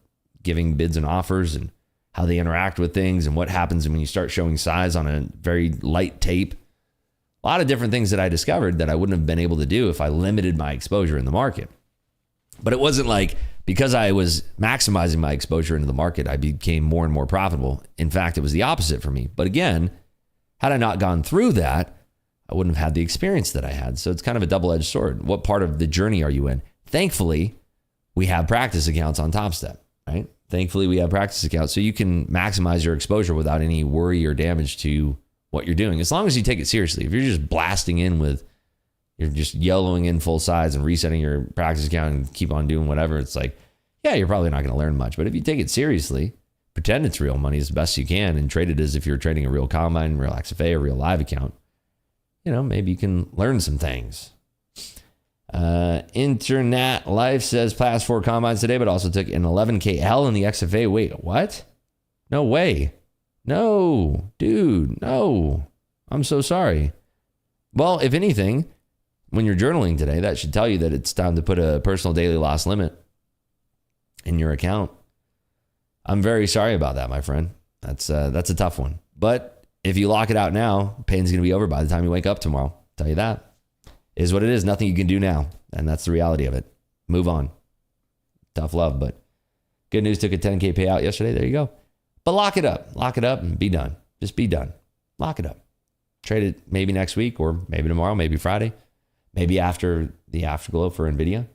giving bids and offers, and how they interact with things, and what happens when you start showing size on a very light tape. A lot of different things that I discovered that I wouldn't have been able to do if I limited my exposure in the market. But it wasn't like because I was maximizing my exposure into the market, I became more and more profitable. In fact, it was the opposite for me. But again, had I not gone through that, I wouldn't have had the experience that I had. So it's kind of a double-edged sword. What part of the journey are you in? Thankfully, we have practice accounts on Top Step, right? Thankfully, we have practice accounts, so you can maximize your exposure without any worry or damage to what you're doing, as long as you take it seriously. If you're just blasting in with, you're just yellowing in full size and resetting your practice account and keep on doing whatever, it's like, yeah, you're probably not going to learn much. But if you take it seriously, pretend it's real money as best you can and trade it as if you're trading a real combine, real XFA, a real live account, maybe you can learn some things. Internet Life says passed 4 combines today, but also took an 11K L in the XFA. Wait, what? No way. No, dude, no. I'm so sorry. Well, if anything, when you're journaling today, that should tell you that it's time to put a personal daily loss limit in your account. I'm very sorry about that, my friend. That's a tough one. But if you lock it out now, pain's going to be over by the time you wake up tomorrow. I'll tell you that. It is what it is. Nothing you can do now. And that's the reality of it. Move on. Tough love, but good news. Took a 10K payout yesterday. There you go. But lock it up. Lock it up and be done. Just be done. Lock it up. Trade it maybe next week or maybe tomorrow, maybe Friday, maybe after the afterglow for NVIDIA,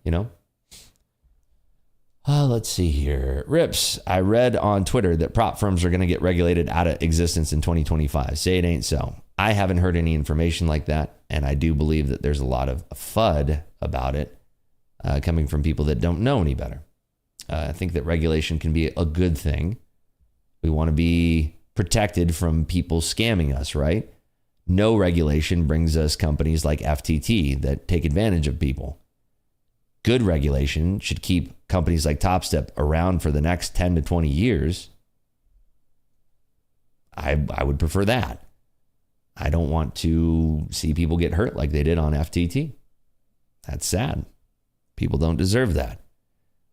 Let's see here. Rips, I read on Twitter that prop firms are going to get regulated out of existence in 2025. Say it ain't so. I haven't heard any information like that, and I do believe that there's a lot of FUD about it coming from people that don't know any better. I think that regulation can be a good thing. We want to be protected from people scamming us, right? No regulation brings us companies like FTT that take advantage of people. Good regulation should keep companies like TopStep around for the next 10 to 20 years. I would prefer that. I don't want to see people get hurt like they did on FTT. That's sad. People don't deserve that.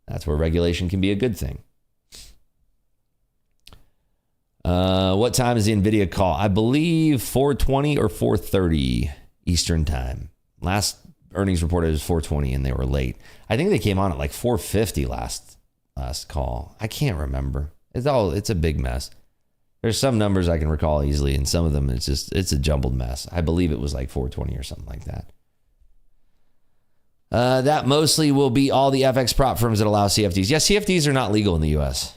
That's where regulation can be a good thing. What time is the NVIDIA call? I believe 4:20 or 4:30 Eastern time. Last earnings reported was 4:20 and they were late. I think they came on at like 4:50 last call. I can't remember. It's a big mess. There's some numbers I can recall easily, and some of them it's a jumbled mess. I believe it was like 4:20 or something like that. That mostly will be all the FX prop firms that allow CFDs. Yeah, CFDs are not legal in the US.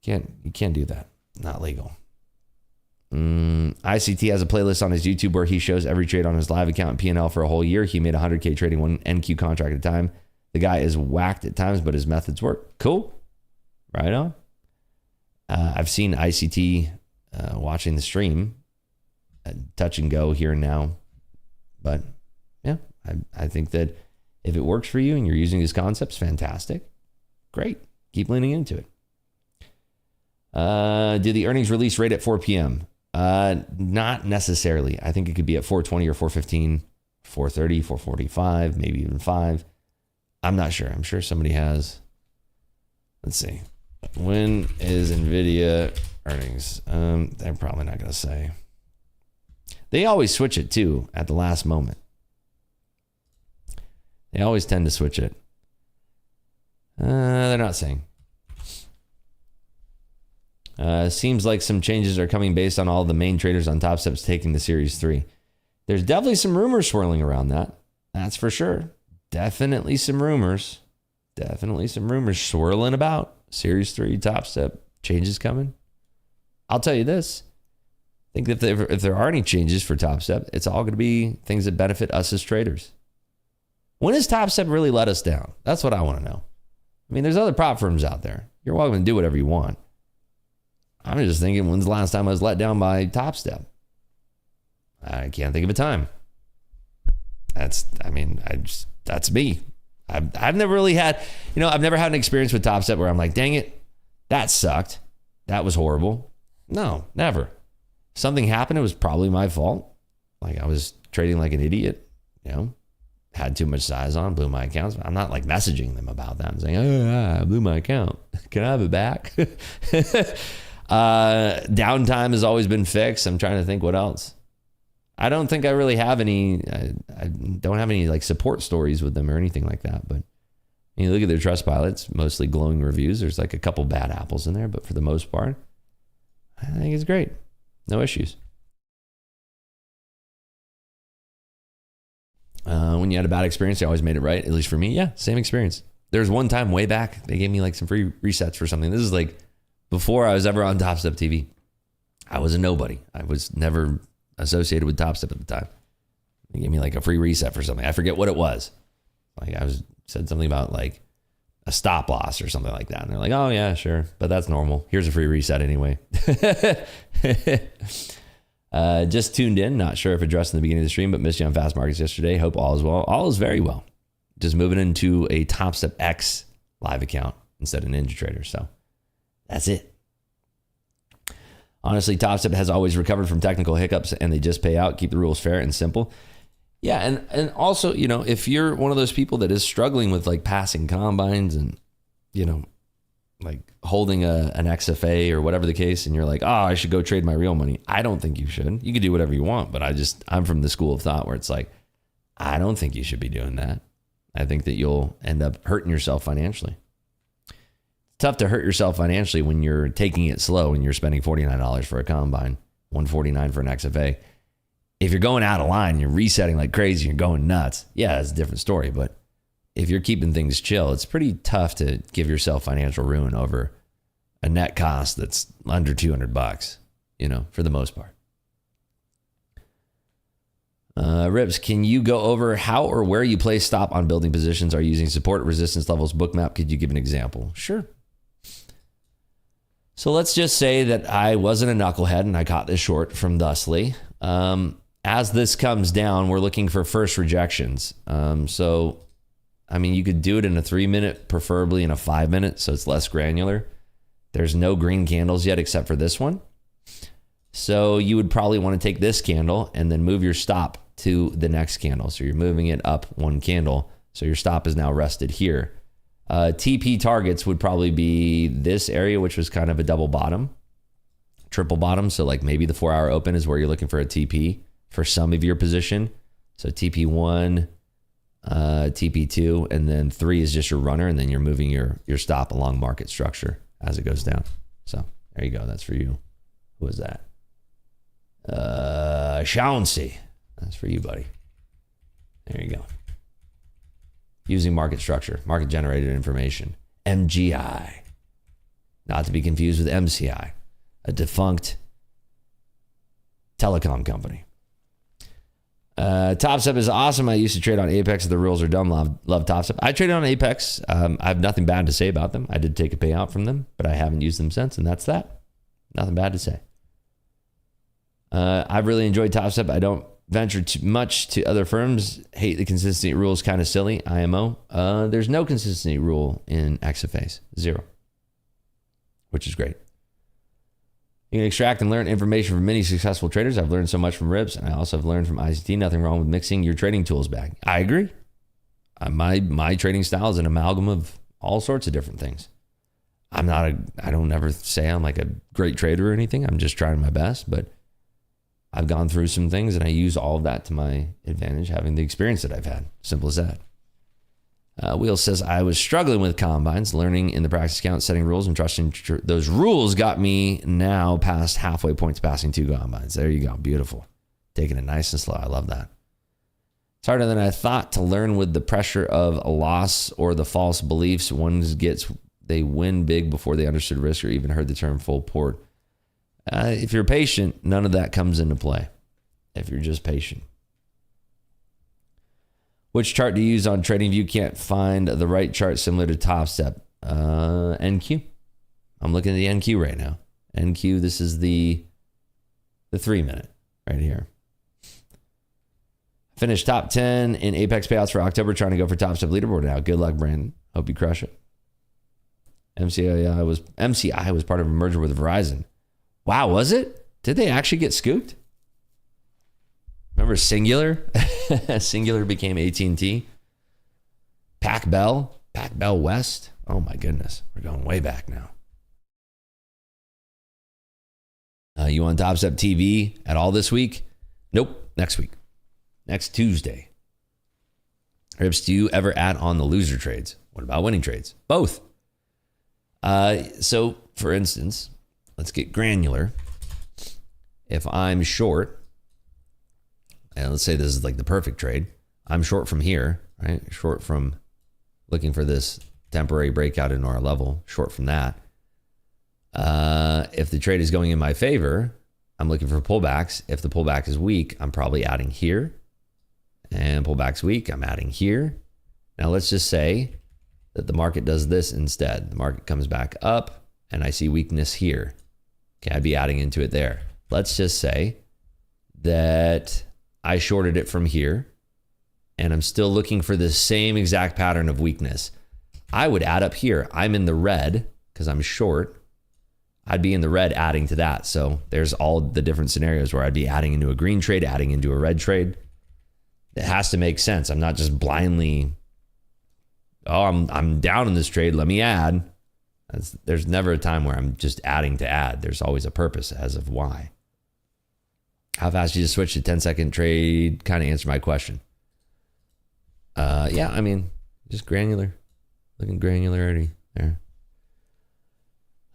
You can't do that. Not legal. ICT has a playlist on his YouTube where he shows every trade on his live account and P&L for a whole year. He made 100K trading one NQ contract at a time. The guy is whacked at times, but his methods work. Cool. Right on. I've seen ICT watching the stream, touch and go here and now. But yeah, I think that if it works for you and you're using these concepts, fantastic. Great. Keep leaning into it. Did the earnings release right at 4 p.m.? Not necessarily. I think it could be at 4:20 or 4:15, 4:30, 4:45, maybe even 5. I'm not sure. I'm sure somebody has. Let's see. When is NVIDIA earnings? They're probably not going to say. They always switch it too at the last moment. They always tend to switch it. They're not saying. Seems like some changes are coming based on all the main traders on Top Steps taking the Series 3. There's definitely some rumors swirling around that. That's for sure. Definitely some rumors. Definitely some rumors swirling about. Series 3 Top Step changes coming. I'll tell you this. I think if there are any changes for Top Step, it's all going to be things that benefit us as traders. When has Top Step really let us down? That's what I want to know. I mean, there's other prop firms out there. You're welcome to do whatever you want. I'm just thinking, when's the last time I was let down by Top Step? I can't think of a time. That's me. I've never really had, I've never had an experience with Top Step where I'm like, dang it, that sucked. That was horrible. No, never. Something happened, it was probably my fault. Like I was trading like an idiot, had too much size on, blew my accounts. I'm not like messaging them about that and saying, I blew my account. Can I have it back? Downtime has always been fixed. I'm trying to think what else. I don't think I really have any, I don't have any like support stories with them or anything like that. But you look at their Trustpilot, it's mostly glowing reviews. There's like a couple bad apples in there, but for the most part, I think it's great. No issues. When you had a bad experience, you always made it right. At least for me, yeah, same experience. There's one time way back, they gave me like some free resets for something. This is like before I was ever on Top Step TV. I was a nobody. I was never associated with Top Step at the time. They gave me like a free reset for something. I forget what it was. Like said something about like a stop loss or something like that. And they're like, oh yeah, sure. But that's normal. Here's a free reset anyway. Just tuned in. Not sure if addressed in the beginning of the stream, but missed you on Fast Markets yesterday. Hope all is well. All is very well. Just moving into a Top Step X live account instead of Ninja Trader. So that's it. Honestly, Top Step has always recovered from technical hiccups and they just pay out. Keep the rules fair and simple. Yeah, and also, you know, if you're one of those people that is struggling with like passing combines and, you know, like holding an XFA or whatever the case, and you're like, oh, I should go trade my real money. I don't think you should. You can do whatever you want, but I'm from the school of thought where it's like, I don't think you should be doing that. I think that you'll end up hurting yourself financially. It's tough to hurt yourself financially when you're taking it slow and you're spending $49 for a combine, $149 for an XFA. If you're going out of line, you're resetting like crazy, you're going nuts. Yeah, it's a different story. But if you're keeping things chill, it's pretty tough to give yourself financial ruin over a net cost that's under $200, you know, for the most part. Rips, can you go over how or where you place stop on building positions? Are you using support, resistance levels, bookmap? Could you give an example? Sure. So let's just say that I wasn't a knucklehead and I caught this short from thusly. As this comes down, we're looking for first rejections. So, I mean, you could do it in a 3-minute, preferably in a 5-minute, so it's less granular. There's no green candles yet except for this one. So you would probably want to take this candle and then move your stop to the next candle. So you're moving it up one candle. So your stop is now rested here. TP targets would probably be this area, which was kind of a double bottom, triple bottom. So like maybe the 4-hour open is where you're looking for a TP for some of your position. So TP1, TP2, and then 3 is just your runner. And then you're moving your stop along market structure as it goes down. So there you go. That's for you. Who was that? Shauncy. That's for you, buddy. There you go. Using market structure, market generated information. MGI. Not to be confused with MCI, a defunct telecom company. Top Step is awesome. I used to trade on Apex. The rules are dumb. Love Top Step. I traded on Apex. I have nothing bad to say about them. I did take a payout from them, but I haven't used them since, and that's that. Nothing bad to say. I've really enjoyed Top Step. I don't venture too much to other firms. Hate the consistency rules, kind of silly. IMO. There's no consistency rule in XFAs. 0. Which is great. You can extract and learn information from many successful traders. I've learned so much from Rips, and I also have learned from ICT. Nothing wrong with mixing your trading tools bag. I agree. My trading style is an amalgam of all sorts of different things. I don't ever say I'm like a great trader or anything. I'm just trying my best, but I've gone through some things and I use all of that to my advantage, having the experience that I've had. Simple as that. Wheel says, I was struggling with combines, learning in the practice account, setting rules and trusting those rules got me now past halfway points passing 2 combines. There you go. Beautiful. Taking it nice and slow. I love that. It's harder than I thought to learn with the pressure of a loss or the false beliefs they win big before they understood risk or even heard the term full port. If you're patient, none of that comes into play. If you're just patient. Which chart do you use on TradingView? Can't find the right chart similar to Top Step. NQ. I'm looking at the NQ right now. NQ, this is the 3-minute right here. Finished top 10 in Apex payouts for October, trying to go for Top Step leaderboard now. Good luck, Brandon. Hope you crush it. MCI was part of a merger with Verizon. Wow, was it? Did they actually get scooped? Remember Singular? Singular became AT&T. Pac Bell West. Oh my goodness, we're going way back now. You on Top Step TV at all this week? Nope, next week. Next Tuesday. Rips, do you ever add on the loser trades? What about winning trades? Both. So, for instance, let's get granular. If I'm short, and let's say this is like the perfect trade. I'm short from here, right? Short from looking for this temporary breakout into our level, short from that. If the trade is going in my favor, I'm looking for pullbacks. If the pullback is weak, I'm probably adding here. And pullback's weak, I'm adding here. Now let's just say that the market does this instead. The market comes back up and I see weakness here. Okay, I'd be adding into it there. Let's just say that I shorted it from here and I'm still looking for the same exact pattern of weakness. I would add up here. I'm in the red because I'm short. I'd be in the red adding to that. So there's all the different scenarios where I'd be adding into a green trade, adding into a red trade. It has to make sense. I'm not just blindly, oh, I'm down in this trade, let me add. There's never a time where I'm just adding to add. There's always a purpose as of why. How fast you just switch to 10-second trade kind of answer my question. Yeah, I mean, just granular. Looking granularity there.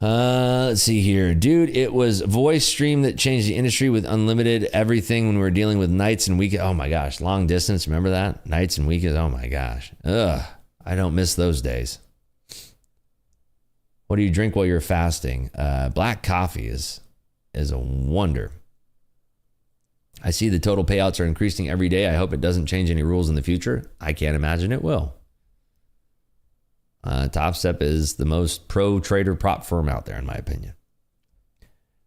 Let's see here. Dude, it was voice stream that changed the industry with unlimited everything when we were dealing with nights and weekends. Oh my gosh, long distance. Remember that? Nights and weekends. Oh my gosh. Ugh, I don't miss those days. What do you drink while you're fasting? Black coffee is a wonder. I see the total payouts are increasing every day. I hope it doesn't change any rules in the future. I can't imagine it will. Top Step is the most pro trader prop firm out there, in my opinion.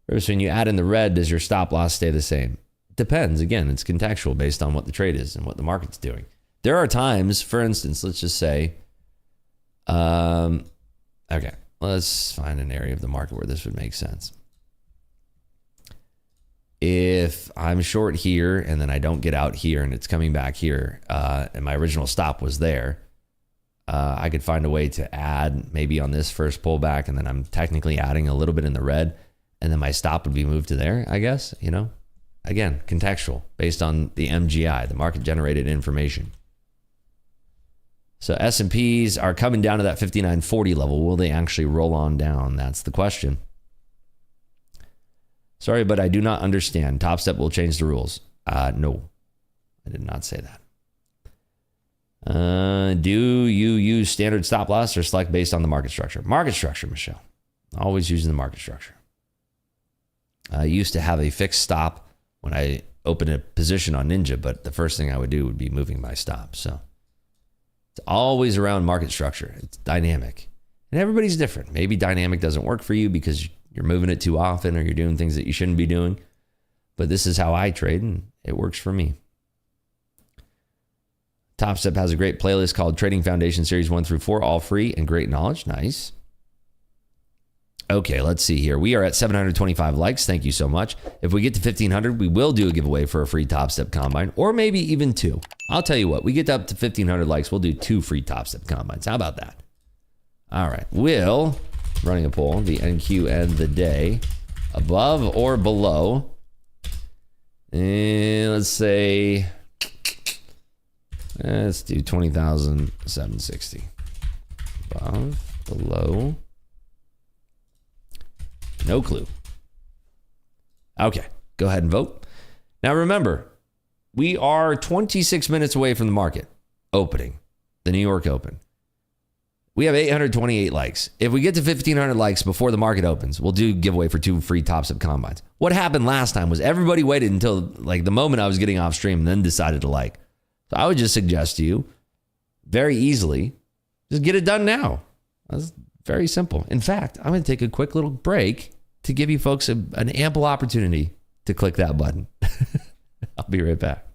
So when you add in the red, does your stop loss stay the same? Depends. Again, it's contextual based on what the trade is and what the market's doing. There are times, for instance, let's just say, okay, let's find an area of the market where this would make sense. If I'm short here and then I don't get out here and it's coming back here, and my original stop was there, I could find a way to add maybe on this first pullback, and then I'm technically adding a little bit in the red, and then my stop would be moved to there, I guess, you know? Again, contextual, based on the MGI, the market generated information. So S&Ps are coming down to that 5940 level. Will they actually roll on down? That's the question. Sorry, but I do not understand. Top Step will change the rules. No, I did not say that. Do you use standard stop loss or select based on the market structure? Market structure, Michelle. Always using the market structure. I used to have a fixed stop when I opened a position on Ninja, but the first thing I would do would be moving my stop. So it's always around market structure. It's dynamic. And everybody's different. Maybe dynamic doesn't work for you because you're moving it too often or you're doing things that you shouldn't be doing. But this is how I trade and it works for me. Top Step has a great playlist called Trading Foundation Series 1 through 4, all free and great knowledge. Nice. Okay, let's see here. We are at 725 likes. Thank you so much. If we get to 1,500, we will do a giveaway for a free Top Step Combine, or maybe even 2. I'll tell you what, we get up to 1,500 likes, we'll do 2 free Top Step Combines. How about that? All right, Will, running a poll, the NQ and the day, above or below, and let's say, let's do 20,760. Above, below. No clue. Okay, go ahead and vote. Now remember, we are 26 minutes away from the market opening, the New York Open. We have 828 likes. If we get to 1,500 likes before the market opens, we'll do a giveaway for 2 free Top Step Combines. What happened last time was everybody waited until like the moment I was getting off stream and then decided to like. So I would just suggest to you, very easily, just get it done now. That's very simple. In fact, I'm going to take a quick little break to give you folks an ample opportunity to click that button. I'll be right back.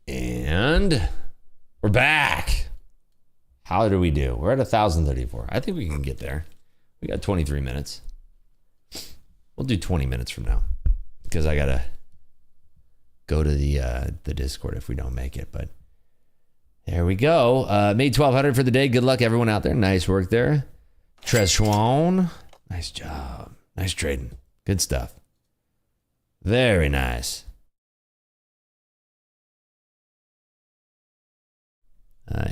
And we're back. How do we do? We're at 1,034. I think we can get there. We got 23 minutes. We'll do 20 minutes from now because I got to go to the Discord if we don't make it. But there we go. Made 1,200 for the day. Good luck, everyone out there. Nice work there. Treshuan. Nice job. Nice trading. Good stuff. Very nice.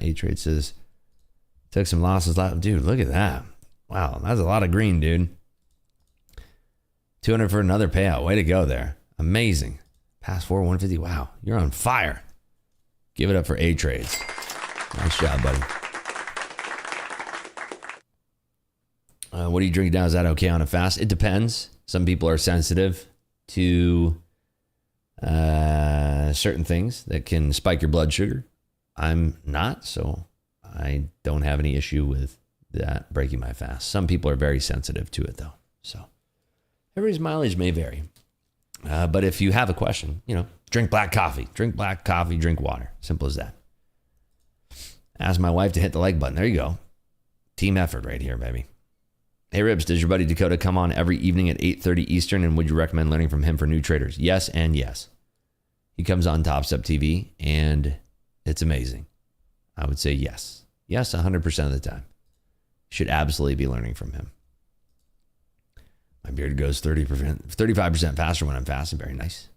A-Trade says, took some losses. Dude, look at that. Wow, that's a lot of green, dude. 200 for another payout. Way to go there. Amazing. Pass forward 150. Wow, you're on fire. Give it up for A-Trades. Nice job, buddy. What do you drink now? Is that okay on a fast? It depends. Some people are sensitive to certain things that can spike your blood sugar. I'm not, so I don't have any issue with that breaking my fast. Some people are very sensitive to it, though. So everybody's mileage may vary. But if you have a question, drink black coffee. Drink black coffee, drink water. Simple as that. Ask my wife to hit the like button. There you go. Team effort right here, baby. Hey, Ribs, does your buddy Dakota come on every evening at 8:30 Eastern, and would you recommend learning from him for new traders? Yes and yes. He comes on Top Step TV, and it's amazing. I would say yes. Yes, 100% of the time. Should absolutely be learning from him. My beard goes 35% faster when I'm fasting. Very nice.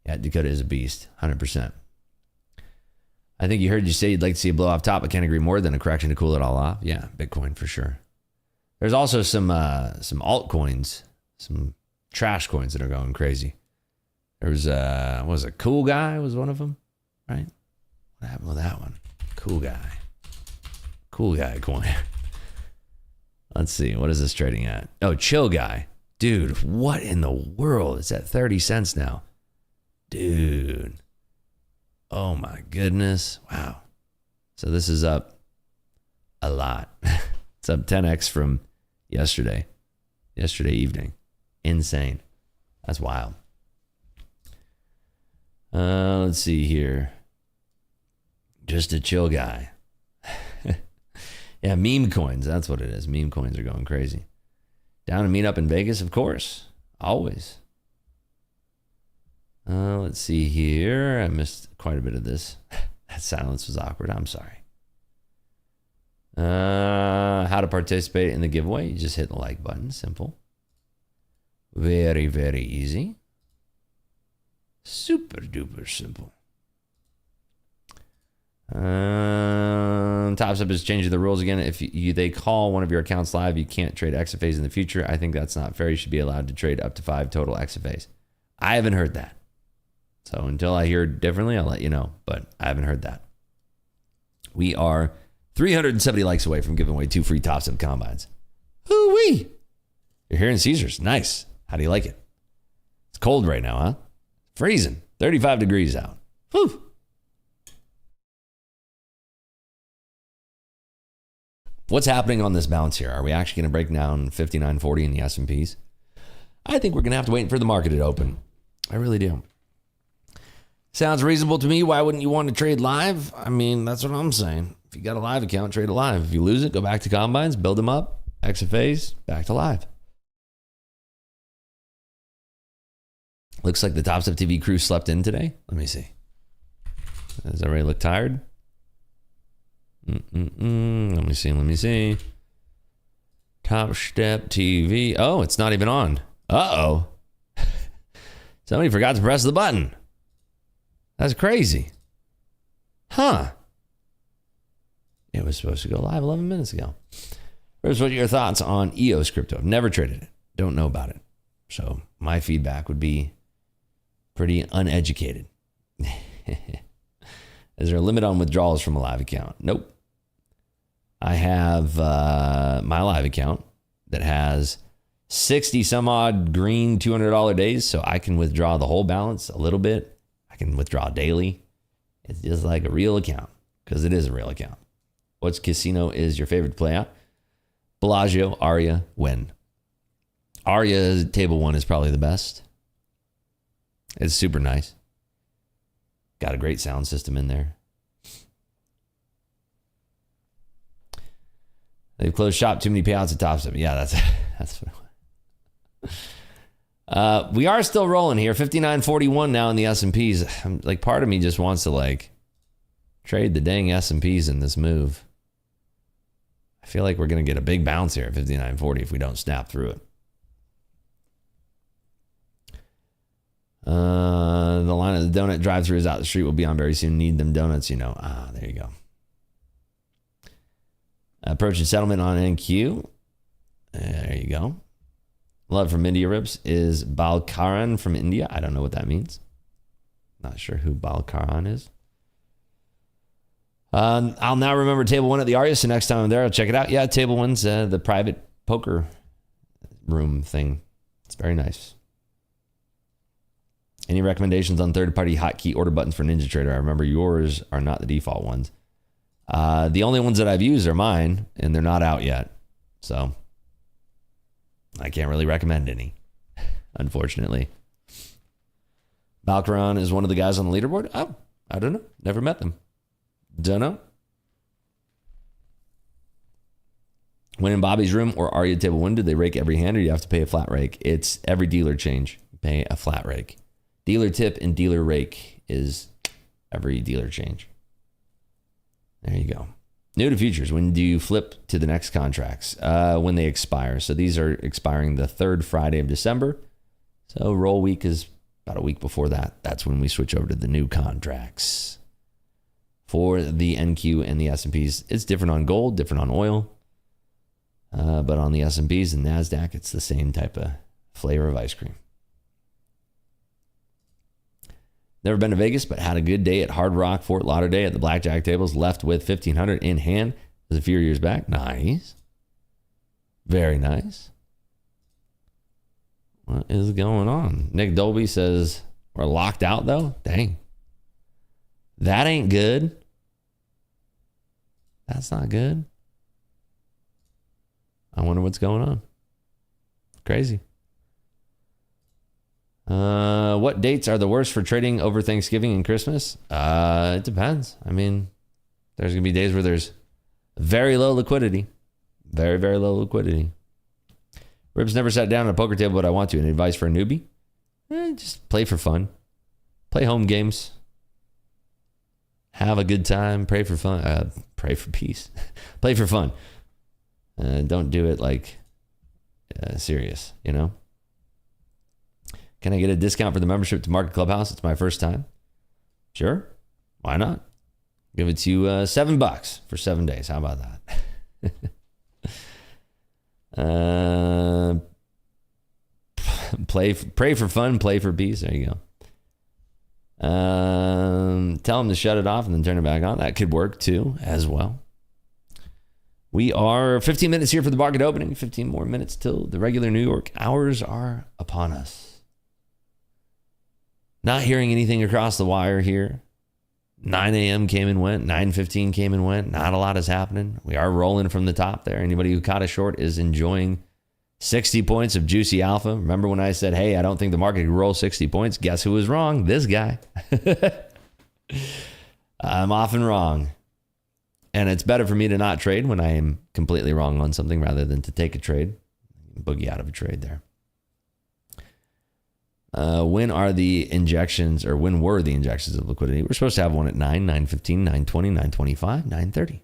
Yeah, Dakota is a beast, 100%. I think you say you'd like to see a blow off top. I can't agree more than a correction to cool it all off. Yeah, Bitcoin for sure. There's also some altcoins, some trash coins that are going crazy. There was a Cool Guy was one of them, right? What happened with that one? Cool Guy coin. Let's see, what is this trading at? Oh, Chill Guy. Dude, what in the world? It's at 30 cents now. Dude. Oh my goodness. Wow. So this is up a lot. It's up 10x from yesterday evening. Insane. That's wild. Let's see here. Just a chill guy. Yeah, meme coins. That's what it is. Meme coins are going crazy. Down to meet up in Vegas, of course. Always. Let's see here. I missed quite a bit of this. That silence was awkward. I'm sorry. How to participate in the giveaway? You just hit the like button. Simple. Very, very easy. Super duper simple. Top Step is changing the rules again. If they call one of your accounts live, you can't trade XFAs in the future. I think that's not fair. You should be allowed to trade up to 5 total XFAs. I haven't heard that. So until I hear differently, I'll let you know. But I haven't heard that. We are 370 likes away from giving away 2 free Top Step combines. Hoo-wee! You're here in Caesars. Nice. How do you like it? It's cold right now, huh? Freezing. 35 degrees out. Whew. What's happening on this bounce here? Are we actually going to break down 59.40 in the S&Ps? I think we're going to have to wait for the market to open. I really do. Sounds reasonable to me. Why wouldn't you want to trade live? I mean, that's what I'm saying. If you got a live account, trade it live. If you lose it, go back to combines, build them up, XFAs, back to live. Looks like the Top Step TV crew slept in today. Let me see. Does everybody look tired? Let me see. Top Step TV. Oh, it's not even on. Uh-oh. Somebody forgot to press the button. That's crazy. Huh. It was supposed to go live 11 minutes ago. What are your thoughts on EOS crypto? I've never traded it. Don't know about it. So my feedback would be pretty uneducated. Is there a limit on withdrawals from a live account? Nope. I have my live account that has 60 some odd green $200 days, so I can withdraw the whole balance a little bit. I can withdraw daily. It's just like a real account because it is a real account. Which casino is your favorite to play at? Bellagio, Aria, Wynn. Aria Table 1 is probably the best. It's super nice. Got a great sound system in there. They've closed shop. Too many payouts at Top Step. Yeah, that's what we are still rolling here. 59.41 now in the S&Ps. Like, part of me just wants to like trade the dang S&Ps in this move. I feel like we're going to get a big bounce here at 59.40 if we don't snap through it. The line of the donut drive-thru is out the street. Will be on very soon. Need them donuts, you know. There you go. Approaching settlement on NQ. There you go. Love from India Rips is Balkaran from India. I don't know what that means. Not sure who Balkaran is. I'll now remember Table 1 at the Aria, so next time I'm there, I'll check it out. Yeah, Table 1's the private poker room thing. It's very nice. Any recommendations on third-party hotkey order buttons for Ninja Trader? I remember yours are not the default ones. The only ones that I've used are mine, and they're not out yet. So I can't really recommend any, unfortunately. Balkaran is one of the guys on the leaderboard. Oh, I don't know. Never met them. Don't know. When in Bobby's room or Aria Table 1, do they rake every hand or you have to pay a flat rake? It's every dealer change. Pay a flat rake. Dealer tip and dealer rake is every dealer change. There you go. New to futures. When do you flip to the next contracts? When they expire. So these are expiring the third Friday of December. So roll week is about a week before that. That's when we switch over to the new contracts. For the NQ and the S&Ps, it's different on gold, different on oil. But on the S&Ps and NASDAQ, it's the same type of flavor of ice cream. Never been to Vegas, but had a good day at Hard Rock Fort Lauderdale at the blackjack tables. Left with $1,500 in hand. It was a few years back. Nice. Very nice. What is going on? Nick Dolby says, we're locked out, though? Dang. That ain't good. That's not good. I wonder what's going on. Crazy. What dates are the worst for trading over Thanksgiving and Christmas? It depends. I mean, there's going to be days where there's very low liquidity. Very, very low liquidity. Ribs never sat down at a poker table, but I want to. Any advice for a newbie? Just play for fun. Play home games. Have a good time. Pray for fun. Pray for peace. Play for fun. Don't do it like serious, you know? Can I get a discount for the membership to Market Clubhouse? It's my first time. Sure. Why not? Give it to you $7 for 7 days. How about that? Pray for fun. Play for peace. There you go. Tell them to shut it off and then turn it back on. That could work too, as well. We are 15 minutes here for the market opening. 15 more minutes till the regular New York hours are upon us. Not hearing anything across the wire here. 9 a.m. came and went. 9:15 came and went. Not a lot is happening. We are rolling from the top there. Anybody who caught a short is enjoying 60 points of juicy alpha. Remember when I said, hey, I don't think the market could roll 60 points? Guess who was wrong? This guy. I'm often wrong. And it's better for me to not trade when I am completely wrong on something rather than to take a trade. Boogie out of a trade there. When are the injections, or when were the injections of liquidity? We're supposed to have one at 9, 9:15, 9:20, 9:25, 9:30.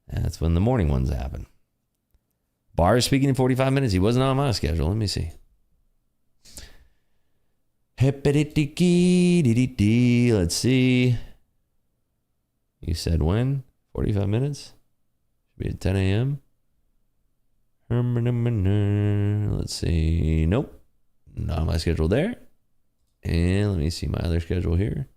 That's when the morning ones happen. Barr is speaking in 45 minutes. He wasn't on my schedule. Let me see. Let's see. You said when? 45 minutes? Should be at 10 a.m. Let's see. Nope. Not on my schedule there. And let me see my other schedule here.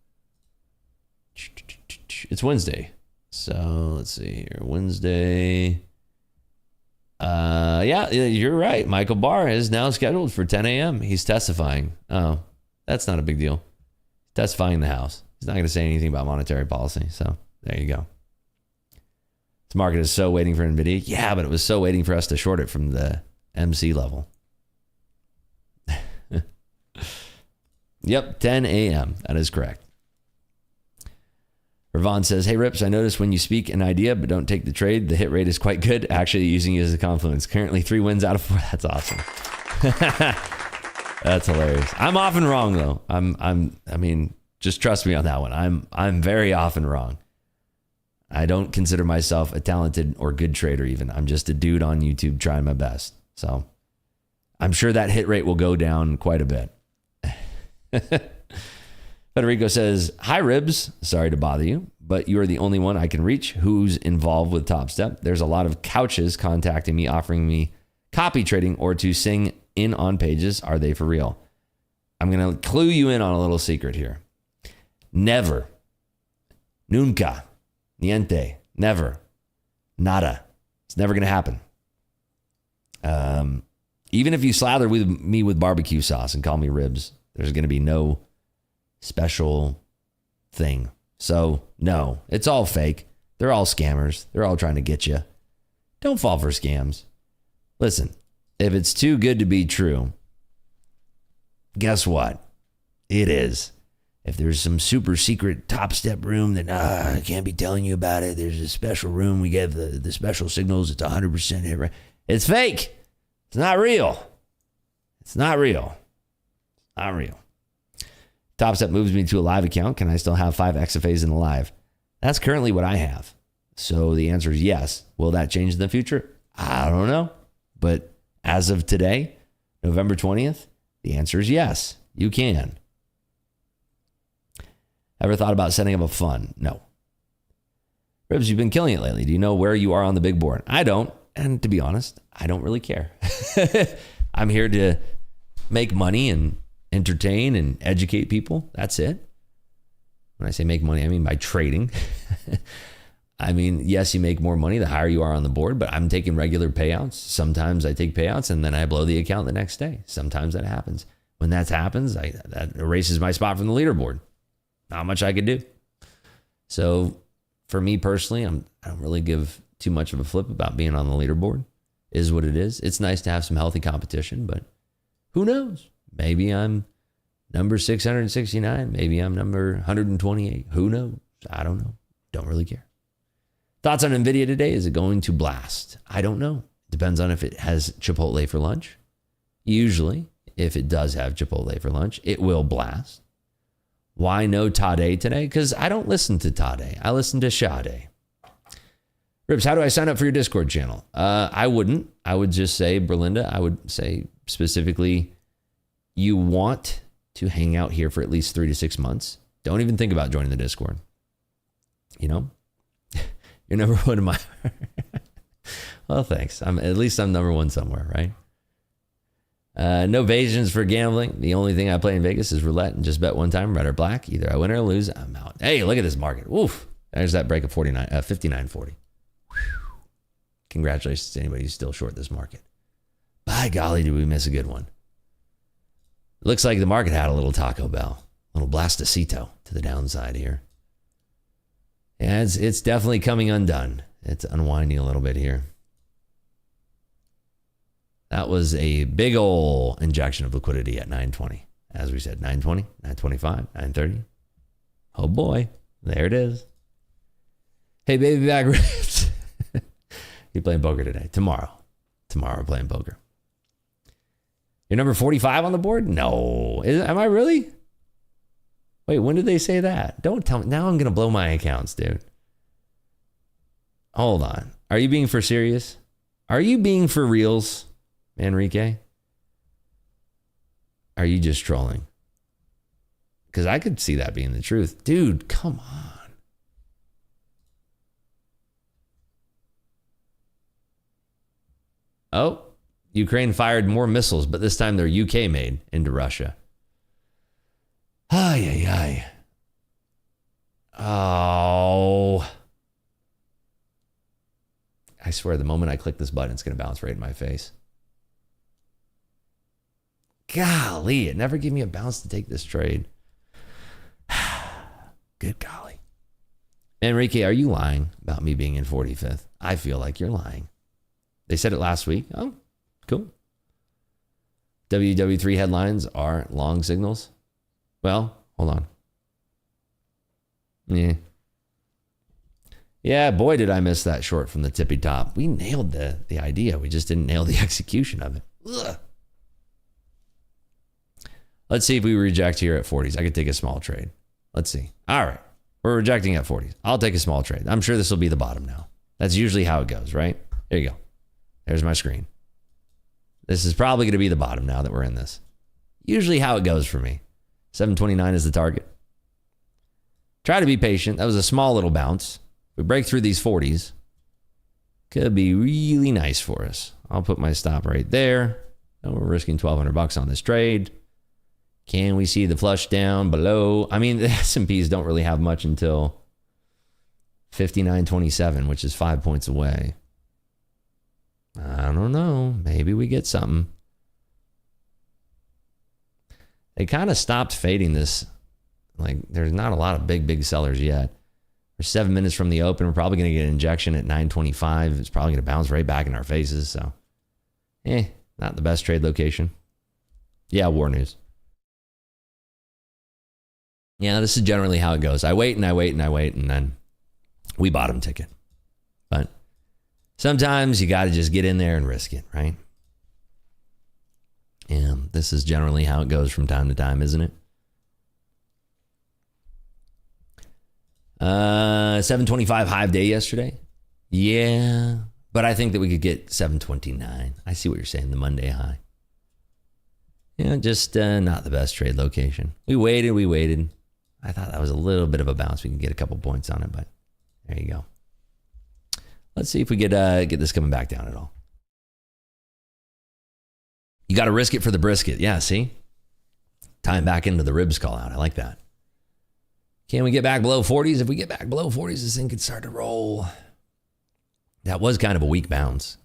It's Wednesday. So let's see here. Wednesday. Yeah, you're right. Michael Barr is now scheduled for 10 a.m. He's testifying. Oh, that's not a big deal. Testifying in the House. He's not going to say anything about monetary policy. So there you go. This market is so waiting for NVIDIA. Yeah, but it was so waiting for us to short it from the MC level. Yep, 10 a.m. That is correct. Ravon says, hey, Rips, I noticed when you speak an idea but don't take the trade, the hit rate is quite good. Actually using it as a confluence. Currently 3 wins out of 4. That's awesome. That's hilarious. I'm often wrong, though. I mean, just trust me on that one. I'm very often wrong. I don't consider myself a talented or good trader even. I'm just a dude on YouTube trying my best. So I'm sure that hit rate will go down quite a bit. Federico says, hi, Ribs. Sorry to bother you, but you are the only one I can reach who's involved with Top Step. There's a lot of couches contacting me, offering me copy trading or to sing in on pages. Are they for real? I'm going to clue you in on a little secret here. Never. Nunca. Niente. Never. Nada. It's never going to happen. Even if you slather me with barbecue sauce and call me Ribs, there's going to be no special thing. So, no, it's all fake. They're all scammers. They're all trying to get you. Don't fall for scams. Listen, if it's too good to be true, guess what? It is. If there's some super secret Top Step room that I can't be telling you about it, there's a special room. We get the special signals. It's 100% hit rate. It's fake. It's not real. It's not real. It's not real. Top Step moves me to a live account. Can I still have 5 XFAs in the live? That's currently what I have. So the answer is yes. Will that change in the future? I don't know. But as of today, November 20th, the answer is yes. You can. Ever thought about setting up a fund? No. Ribs, you've been killing it lately. Do you know where you are on the big board? I don't. And to be honest, I don't really care. I'm here to make money and entertain and educate people. That's it. When I say make money, I mean by trading. I mean, yes, you make more money the higher you are on the board, but I'm taking regular payouts. Sometimes I take payouts and then I blow the account the next day. Sometimes that happens. When that happens, that erases my spot from the leaderboard. Not much I could do. So for me personally, I don't really give too much of a flip about being on the leaderboard. It is what it is. It's nice to have some healthy competition, but who knows? Maybe I'm number 669. Maybe I'm number 128. Who knows? I don't know. Don't really care. Thoughts on NVIDIA today? Is it going to blast? I don't know. Depends on if it has Chipotle for lunch. Usually, if it does have Chipotle for lunch, it will blast. Why no Tade today? Because I don't listen to Tade. I listen to Sade. Rips, how do I sign up for your Discord channel? I wouldn't. I would just say, Berlinda, I would say specifically, you want to hang out here for at least 3 to 6 months. Don't even think about joining the Discord. You know? You're number one in my heart. Well, thanks. At least I'm number one somewhere, right? No evasions for gambling. The only thing I play in Vegas is roulette and just bet one time, red or black. Either I win or I lose, I'm out. Hey, look at this market. Woof. There's that break of 59.40. Congratulations to anybody who's still short this market. By golly, did we miss a good one. Looks like the market had a little Taco Bell, a little blastacito to the downside here. Yeah, it's definitely coming undone. It's unwinding a little bit here. That was a big ol' injection of liquidity at 920. As we said, 920, 925, 930. Oh boy, there it is. Hey, baby back Rips. You playing poker today? Tomorrow we're playing poker. You're number 45 on the board? No. Am I really? Wait, when did they say that? Don't tell me. Now I'm going to blow my accounts, dude. Hold on. Are you being for serious? Are you being for reals, Enrique? Are you just trolling? Because I could see that being the truth. Dude, come on. Oh, Ukraine fired more missiles, but this time they're UK made into Russia. Ay, ay, ay. Oh. I swear, the moment I click this button, it's going to bounce right in my face. Golly, it never gave me a bounce to take this trade. Good golly. Enrique, are you lying about me being in 45th? I feel like you're lying. They said it last week. Oh, cool. WW3 headlines are long signals. Well, hold on. Yeah. Yeah, boy, did I miss that short from the tippy top. We nailed the idea. We just didn't nail the execution of it. Ugh. Let's see if we reject here at 40s. I could take a small trade. Let's see. All right. We're rejecting at 40s. I'll take a small trade. I'm sure this will be the bottom now. That's usually how it goes, right? There you go. There's my screen. This is probably going to be the bottom now that we're in this. Usually how it goes for me. 729 is the target. Try to be patient. That was a small little bounce. We break through these 40s. Could be really nice for us. I'll put my stop right there. And we're risking $1,200 on this trade. Can we see the flush down below? I mean, the S&Ps don't really have much until 59.27, which is 5 points away. I don't know. Maybe we get something. They kind of stopped fading this. Like, there's not a lot of big sellers yet. We're 7 minutes from the open. We're probably going to get an injection at 9:25. It's probably going to bounce right back in our faces. So, not the best trade location. Yeah, war news. Yeah, this is generally how it goes. I wait and I wait and I wait, and then we bottom ticket. But sometimes you got to just get in there and risk it, right? And this is generally how it goes from time to time, isn't it? 725 high day yesterday. Yeah, but I think that we could get 729. I see what you're saying, the Monday high. Yeah, just not the best trade location. We waited. I thought that was a little bit of a bounce. We can get a couple points on it, but there you go. Let's see if we get this coming back down at all. You got to risk it for the brisket. Yeah, see? Tying back into the ribs call out. I like that. Can we get back below 40s? If we get back below 40s, this thing could start to roll. That was kind of a weak bounce.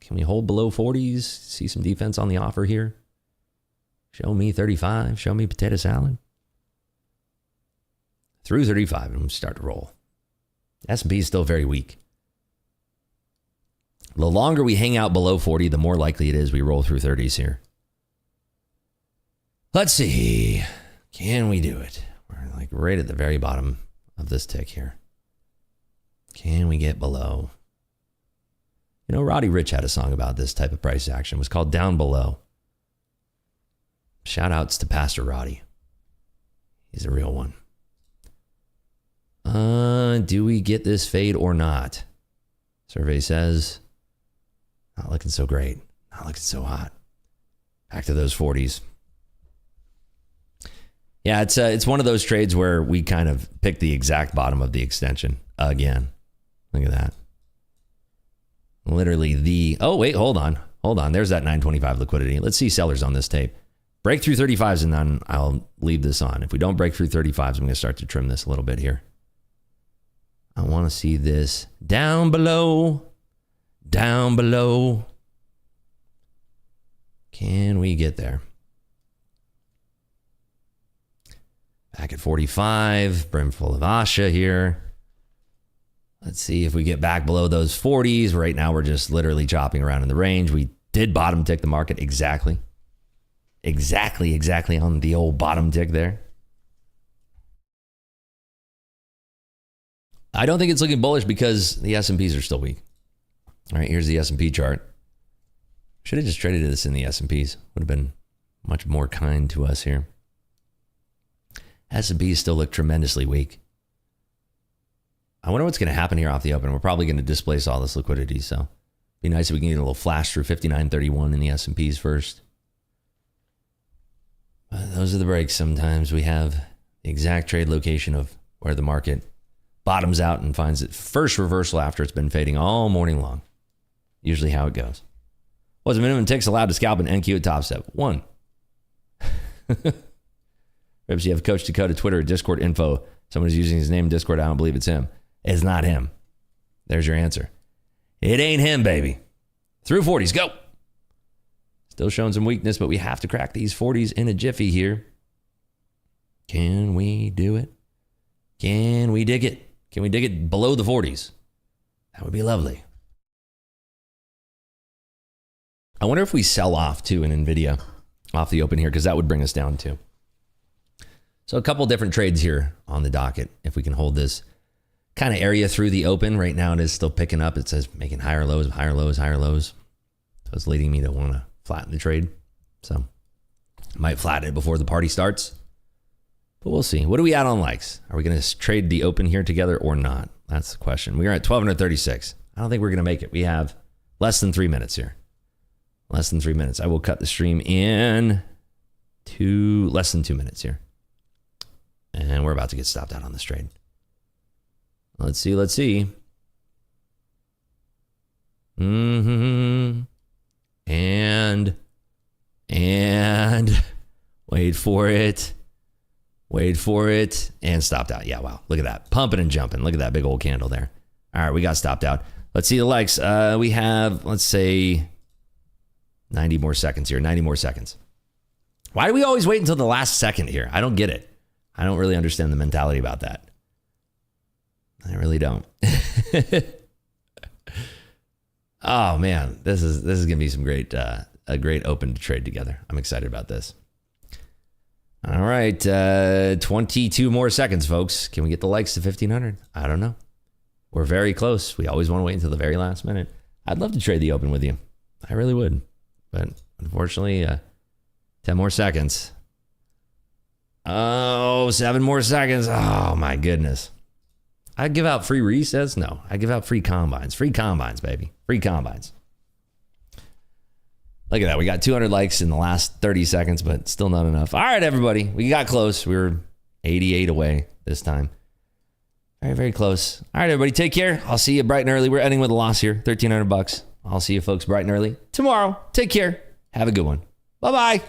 Can we hold below 40s? See some defense on the offer here? Show me 35. Show me potato salad. Through 35 and we start to roll. S&P is still very weak. The longer we hang out below 40, the more likely it is we roll through 30s here. Let's see. Can we do it? We're like right at the very bottom of this tick here. Can we get below? You know, Roddy Ricch had a song about this type of price action. It was called Down Below. Shout outs to Pastor Roddy. He's a real one. Do we get this fade or not? Survey says, not looking so great. Not looking so hot. Back to those 40s. Yeah, it's one of those trades where we kind of pick the exact bottom of the extension again. Look at that. Literally oh, wait, hold on. There's that 925 liquidity. Let's see sellers on this tape. Break through 35s and then I'll leave this on. If we don't break through 35s, I'm going to start to trim this a little bit here. I want to see this down below. Down below. Can we get there? Back at 45, brimful of Asha here. Let's see if we get back below those 40s. Right now, we're just literally chopping around in the range. We did bottom tick the market exactly. Exactly on the old bottom tick there. I don't think it's looking bullish because the S&Ps are still weak. All right, here's the S&P chart. Should have just traded this in the S&Ps. Would have been much more kind to us here. S&Ps still look tremendously weak. I wonder what's going to happen here off the open. We're probably going to displace all this liquidity, so it'd be nice if we can get a little flash through 59.31 in the S&Ps first. Those are the breaks. Sometimes we have the exact trade location of where the market bottoms out and finds its first reversal after it's been fading all morning long. Usually how it goes. What's the minimum ticks allowed to scalp an NQ at top step? 1. Ribs, you have Coach Dakota, Twitter, Discord info. Someone is using his name in Discord. I don't believe it's him. It's not him. There's your answer. It ain't him, baby. Through 40s, go. Still showing some weakness, but we have to crack these 40s in a jiffy here. Can we do it? Can we dig it? Can we dig it below the 40s? That would be lovely. I wonder if we sell off too in NVIDIA off the open here, because that would bring us down too. So a couple different trades here on the docket. If we can hold this kind of area through the open. Right now it is still picking up. It says making higher lows, higher lows, higher lows. So it's leading me to want to flatten the trade. So might flatten it before the party starts. But we'll see. What are we at on likes? Are we going to trade the open here together or not? That's the question. We are at 1236. I don't think we're going to make it. We have less than 3 minutes here. Less than 3 minutes. I will cut the stream in less than 2 minutes here. And we're about to get stopped out on this trade. Let's see. Let's see. And wait for it. Wait for it. And stopped out. Yeah, wow. Look at that. Pumping and jumping. Look at that big old candle there. All right, we got stopped out. Let's see the likes. We have, let's say, 90 more seconds here. 90 more seconds. Why do we always wait until the last second here? I don't get it. I don't really understand the mentality about that. I really don't. Oh man, this is gonna be some great a great open to trade together. I'm excited about this. All right, 22 more seconds, folks. Can we get the likes to 1,500? I don't know. We're very close. We always want to wait until the very last minute. I'd love to trade the open with you. I really would, but unfortunately, 10 more seconds. Oh, 7 more seconds. Oh my goodness. I give out free resets? No, I give out free combines. Free combines, baby. Free combines. Look at that. We got 200 likes in the last 30 seconds, but still not enough. All right, everybody. We got close. We were 88 away this time. Very, very close. All right, everybody. Take care. I'll see you bright and early. We're ending with a loss here. $1,300. I'll see you folks bright and early tomorrow. Take care. Have a good one. Bye-bye.